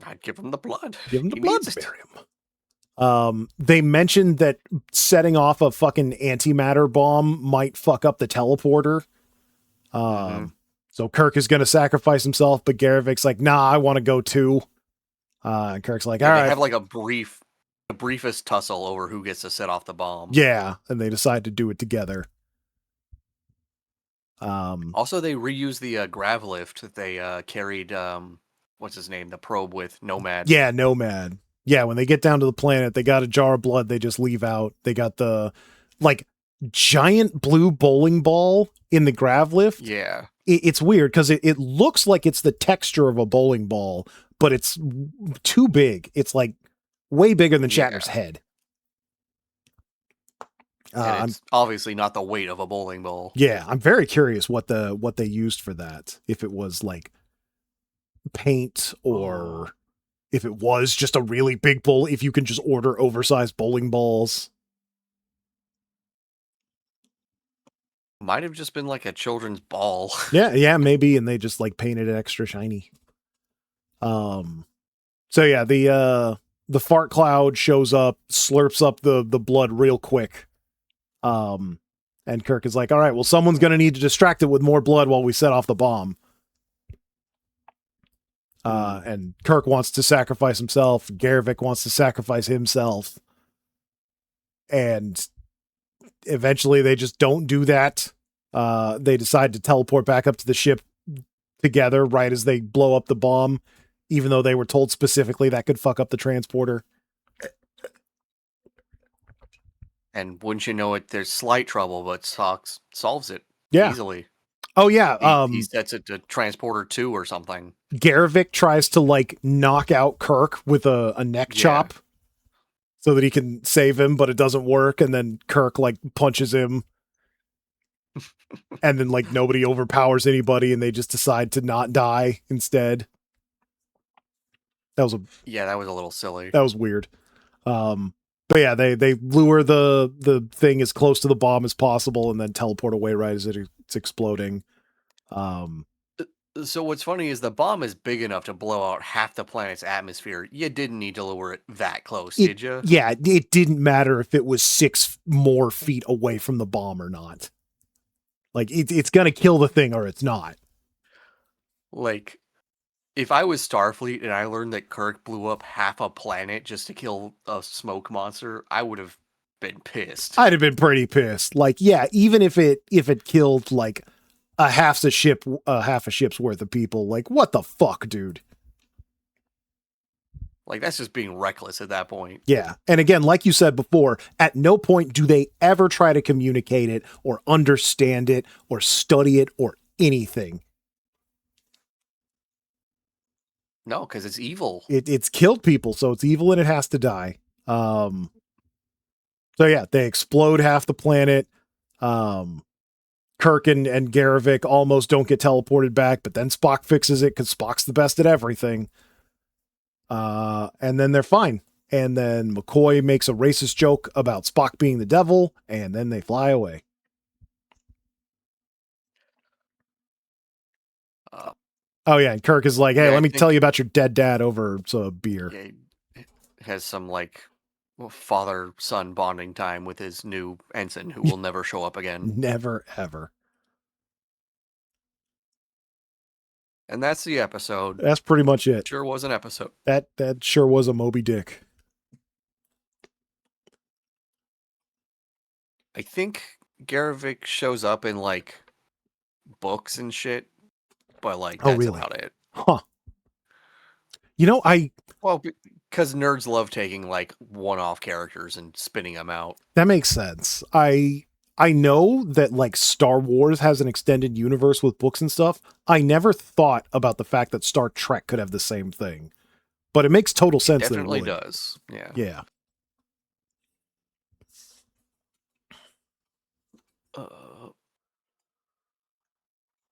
I'd give him the blood. Give him the He blood needs to it. bury him. They mentioned that setting off a fucking antimatter bomb might fuck up the teleporter. So Kirk is going to sacrifice himself, but Garavic's like, nah, I want to go too. And Kirk's like, Yeah, all they right. have like the briefest tussle over who gets to set off the bomb. Yeah, and they decide to do it together. Also, they reuse the grav lift that they carried. What's his name? The probe with Nomad. Yeah, Nomad. Yeah, when they get down to the planet, they got a jar of blood they just leave out. They got the like giant blue bowling ball in the grav lift. Yeah. It's weird because it looks like it's the texture of a bowling ball, but it's too big. It's like way bigger than Shatner's head. And it's obviously not the weight of a bowling ball. Yeah, I'm very curious what they used for that. If it was like paint or if it was just a really big bowl, if you can just order oversized bowling balls. Might have just been like a children's ball. Yeah, maybe, and they just like painted it extra shiny. So yeah, the fart cloud shows up, slurps up the blood real quick. And Kirk is like, all right, well, someone's gonna need to distract it with more blood while we set off the bomb. And Kirk wants to sacrifice himself. Garavik wants to sacrifice himself. And eventually they just don't do that. They decide to teleport back up to the ship together right as they blow up the bomb, even though they were told specifically that could fuck up the transporter. And wouldn't you know it, there's slight trouble, but Sox solves it easily. Oh, yeah. He sets it to transporter 2 or something. Garavik tries to like knock out Kirk with a neck chop so that he can save him, but it doesn't work. And then Kirk like punches him. And then like nobody overpowers anybody and they just decide to not die instead. That was that was a little silly. That was weird. But yeah, they lure the thing as close to the bomb as possible and then teleport away right as it's exploding. So what's funny is the bomb is big enough to blow out half the planet's atmosphere. You didn't need to lure it that close, did you? Yeah, it didn't matter if it was 6 more feet away from the bomb or not. Like, it's going to kill the thing or it's not. Like, if I was Starfleet and I learned that Kirk blew up half a planet just to kill a smoke monster, I would have been pissed. I'd have been pretty pissed. Like, yeah, even if it killed like a half a ship's worth of people, like, what the fuck, dude? Like, that's just being reckless at that point. Yeah. And again, like you said before, at no point do they ever try to communicate it or understand it or study it or anything. No, because it's evil. It's killed people, so it's evil and it has to die. So yeah, they explode half the planet. Kirk and Garavik almost don't get teleported back, but then Spock fixes it because Spock's the best at everything. And then they're fine. And then McCoy makes a racist joke about Spock being the devil, and then they fly away. Oh yeah, and Kirk is like, "Hey, let me tell you about your dead dad over some beer." Yeah, he has some like father-son bonding time with his new ensign, who will never show up again. Never ever. And that's the episode. That's pretty much it. Sure was an episode. That sure was a Moby Dick. I think Garavik shows up in like books and shit, but like that's about it. Huh. You know, well, because nerds love taking like one-off characters and spinning them out. That makes sense. I I know that like Star Wars has an extended universe with books and stuff. I never thought about the fact that Star Trek could have the same thing, but it makes total It sense that it definitely would. does. Yeah. Yeah. Uh,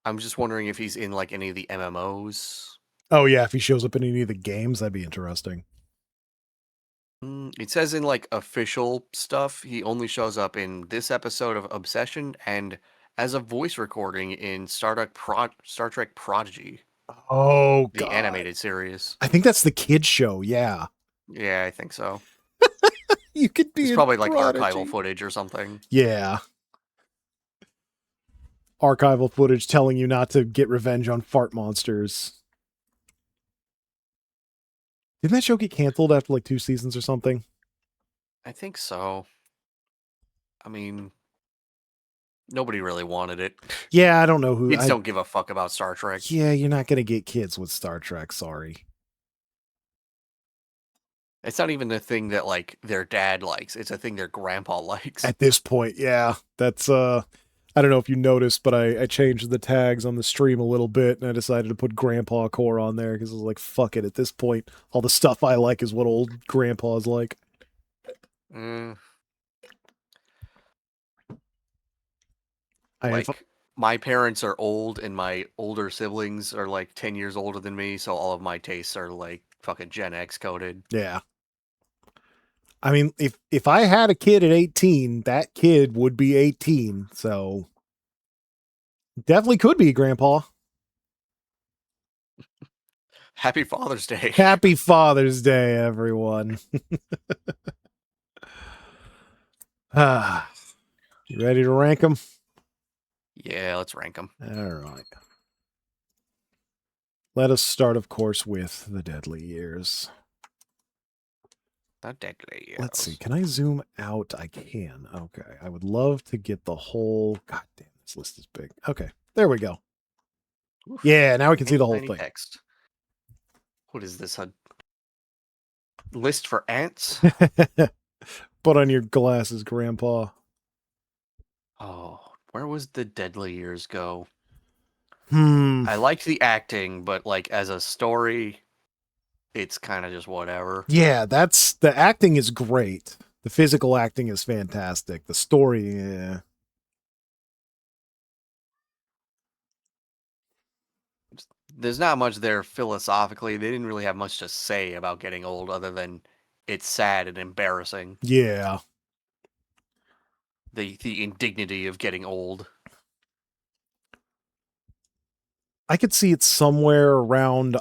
I'm just wondering if he's in like any of the MMOs. Oh yeah, if he shows up in any of the games, that'd be interesting. It says in like official stuff, he only shows up in this episode of Obsession and as a voice recording in Star Trek Prodigy, Oh the god. animated series. I think that's the kid show, yeah. Yeah, I think so. You could be It's in probably like archival Prodigy. footage or something. Yeah. Archival footage telling you not to get revenge on fart monsters. Didn't that show get canceled after like 2 seasons or something? I think so. I mean, nobody really wanted it. Yeah, I don't know who Kids I don't give a fuck about Star Trek. Yeah, you're not gonna get kids with Star Trek, sorry. It's not even the thing that like their dad likes. It's a thing their grandpa likes. At this point, yeah. That's I don't know if you noticed, but I changed the tags on the stream a little bit and I decided to put Grandpa Core on there because I was like, fuck it, at this point, all the stuff I like is what old grandpas like. Mm, I have like my parents are old and my older siblings are like 10 years older than me, so all of my tastes are like fucking Gen X coded. yeah. I mean, if I had a kid at 18, that kid would be 18. So definitely could be grandpa. Happy Father's Day. Happy Father's Day, everyone. Ah, you ready to rank them? Yeah, let's rank them. All right. Let us start, of course, with the Deadly Years. Not deadly. Let's see. Can I zoom out? I can. Okay. I would love to get the whole. God damn, this list is big. Okay. There we go. Oof. Yeah, now we can see Tiny, the whole tiny thing. text. What is this? A list for ants? Put on your glasses, Grandpa. Oh, where was the Deadly Years go? Hmm. I liked the acting, but like as a story, it's kind of just whatever. Yeah, that's the acting is great. The physical acting is fantastic. The story, yeah. There's not much there philosophically. They didn't really have much to say about getting old other than it's sad and embarrassing. Yeah. The indignity of getting old. I could see it somewhere around.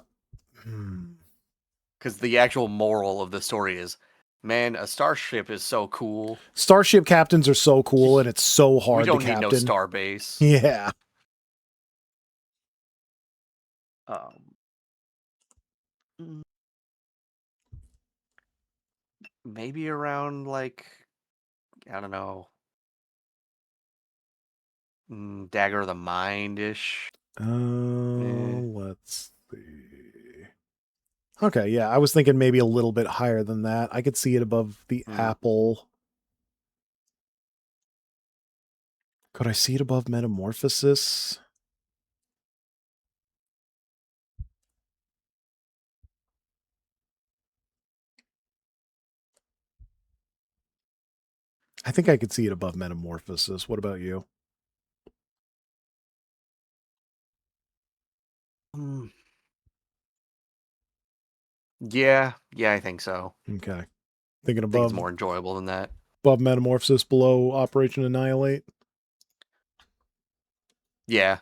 Because the actual moral of the story is, man, a starship is so cool. Starship captains are so cool, and it's so hard We to don't need no captain. star base. Yeah. Mm, maybe around like, I don't know, Dagger of the Mind ish. Let's see. Okay, yeah, I was thinking maybe a little bit higher than that. I could see it above the apple. Could I see it above Metamorphosis? I think I could see it above Metamorphosis. What about you? Yeah, I think so. Okay. Thinking I think it's above more enjoyable than that. above Metamorphosis, below Operation Annihilate? Yeah.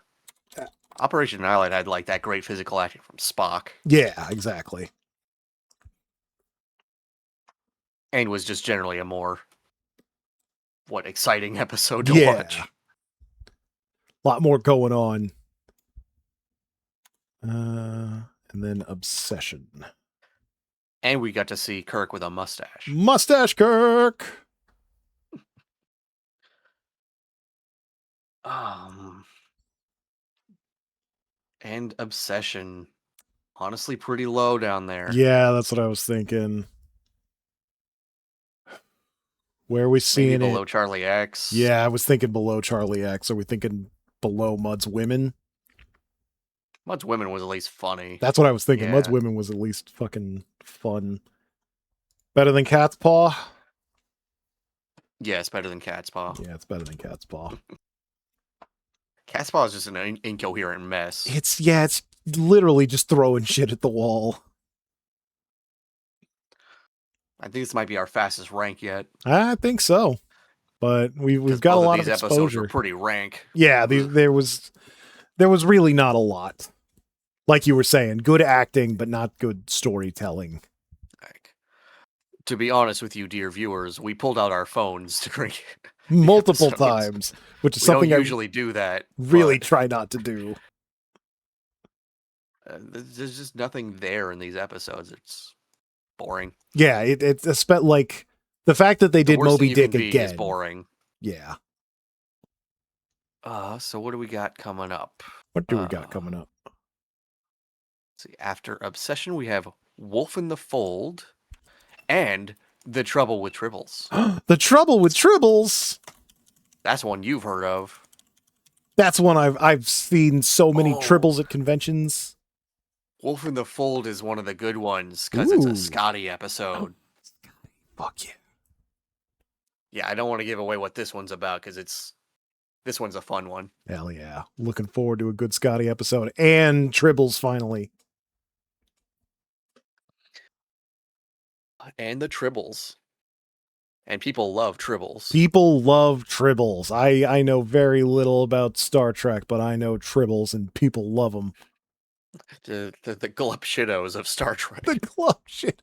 Operation Annihilate had like that great physical acting from Spock. Yeah, exactly. And was just generally a more exciting episode to watch. A lot more going on. And then Obsession. And we got to see Kirk with a mustache. Mustache Kirk. And Obsession. Honestly, pretty low down there. Yeah, that's what I was thinking. Where are we Maybe seeing it? below Charlie X. Yeah, I was thinking below Charlie X. Are we thinking below Mud's Women? Much Women was at least funny. That's what I was thinking. Mud's Yeah. Women was at least fucking fun. Better than Cat's Paw? Yeah, it's better than Cat's Paw. Yeah, it's better than Cat's Paw. Cat's Paw is just an incoherent mess. It's literally just throwing shit at the wall. I think this might be our fastest rank yet. I think so. But we've got a Both of lot of these episodes were exposure. pretty rank. Yeah, there was really not a lot. Like you were saying, good acting, but not good storytelling. Like, to be honest with you, dear viewers, we pulled out our phones to drink Multiple times, which is we something don't I usually do that. really but, try not to do. there's just nothing there in these episodes. It's boring. Yeah, it's like the fact that they The did worst Moby thing you can Dick be again. is boring. Yeah. So what do we got coming up? What do we got coming up? See, after Obsession, we have Wolf in the Fold and The Trouble with Tribbles. The Trouble with Tribbles. That's one you've heard of. That's one I've seen so many tribbles at conventions. Wolf in the Fold is one of the good ones because it's a Scotty episode. Fuck yeah. Yeah, I don't want to give away what this one's about because this one's a fun one. Hell yeah. Looking forward to a good Scotty episode. And Tribbles finally. And the Tribbles. And people love Tribbles. People love Tribbles. I know very little about Star Trek, but I know Tribbles and people love them. The glup shittos of Star Trek. The club shit.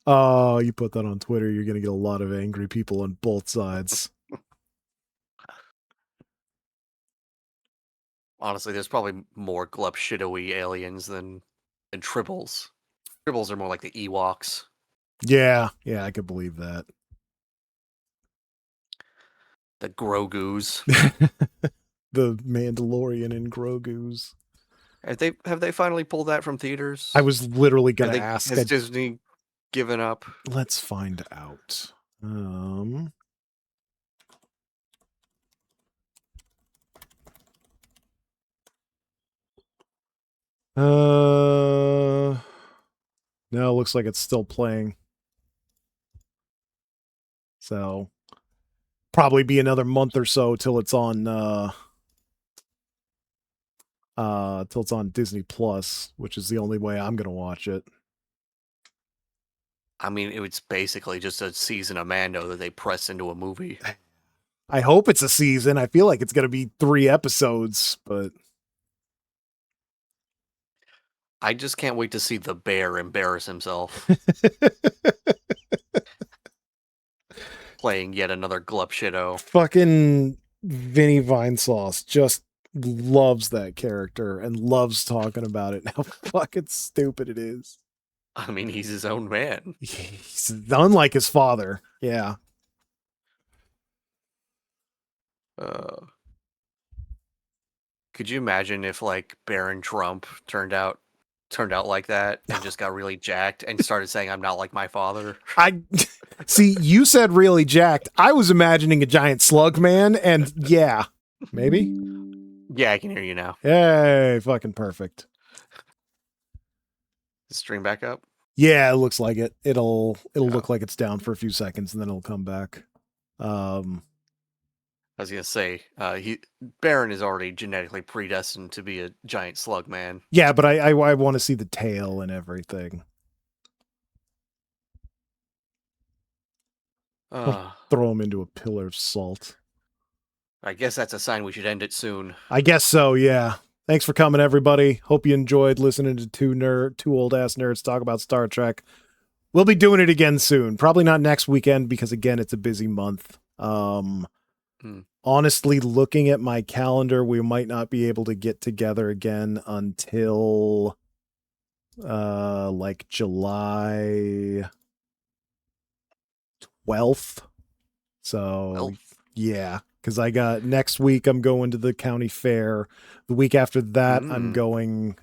Oh, you put that on Twitter, you're going to get a lot of angry people on both sides. Honestly, there's probably more glup shitto-y aliens than Tribbles. Tribbles are more like the Ewoks. Yeah, I could believe that. The Grogu's. The Mandalorian and Grogu's. Have they finally pulled that from theaters? I was literally going to ask. Has Disney given up? Let's find out. No, it looks like it's still playing. So probably be another month or so till it's on Disney Plus, which is the only way I'm gonna watch it. I mean, it's basically just a season of Mando that they press into a movie. I hope it's a season. I feel like it's gonna be 3 episodes, but I just can't wait to see the bear embarrass himself. Playing yet another glup shitto. Fucking Vinny Vinesauce just loves that character and loves talking about it and how fucking stupid it is. I mean, he's his own man. He's unlike his father. Yeah. Could you imagine if like Baron Trump turned out like that and just got really jacked and started saying, "I'm not like my father"? I see. You said really jacked. I was imagining a giant slug man, and yeah, maybe. Yeah, I can hear you now. Hey, fucking perfect. Stream back up. Yeah, it looks like it. It'll look like it's down for a few seconds, and then it'll come back. I was gonna say, Baron is already genetically predestined to be a giant slug man. Yeah, but I want to see the tail and everything. Throw him into a pillar of salt. I guess that's a sign we should end it soon. I guess so, yeah. Thanks for coming, everybody. Hope you enjoyed listening to two old-ass nerds talk about Star Trek. We'll be doing it again soon. Probably not next weekend because, again, it's a busy month. Honestly, looking at my calendar, we might not be able to get together again until like July 12th. So yeah, because I got next week I'm going to the county fair. The week after that I'm going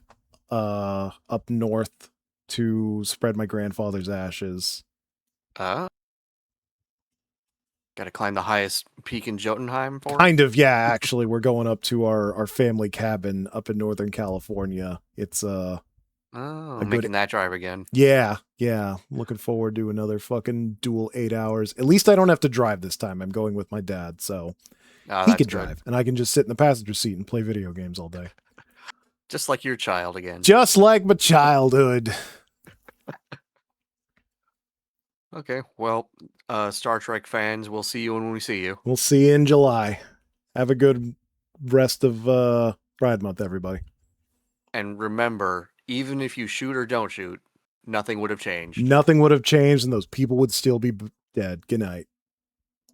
up north to spread my grandfather's ashes. Got to climb the highest peak in Jotunheim for it? Kind of, yeah. Actually, we're going up to our family cabin up in Northern California. It's Oh, a good making that drive again. yeah. Looking forward to another fucking dual 8 hours. At least I don't have to drive this time. I'm going with my dad, so Oh, he that's could good. drive, and I can just sit in the passenger seat and play video games all day. Just like your child again. Just like my childhood. Okay, well, Star Trek fans, we'll see you when we see you. We'll see you in July. Have a good rest of Pride Month, everybody. And remember, even if you shoot or don't shoot, nothing would have changed. Nothing would have changed, and those people would still be dead. Good night.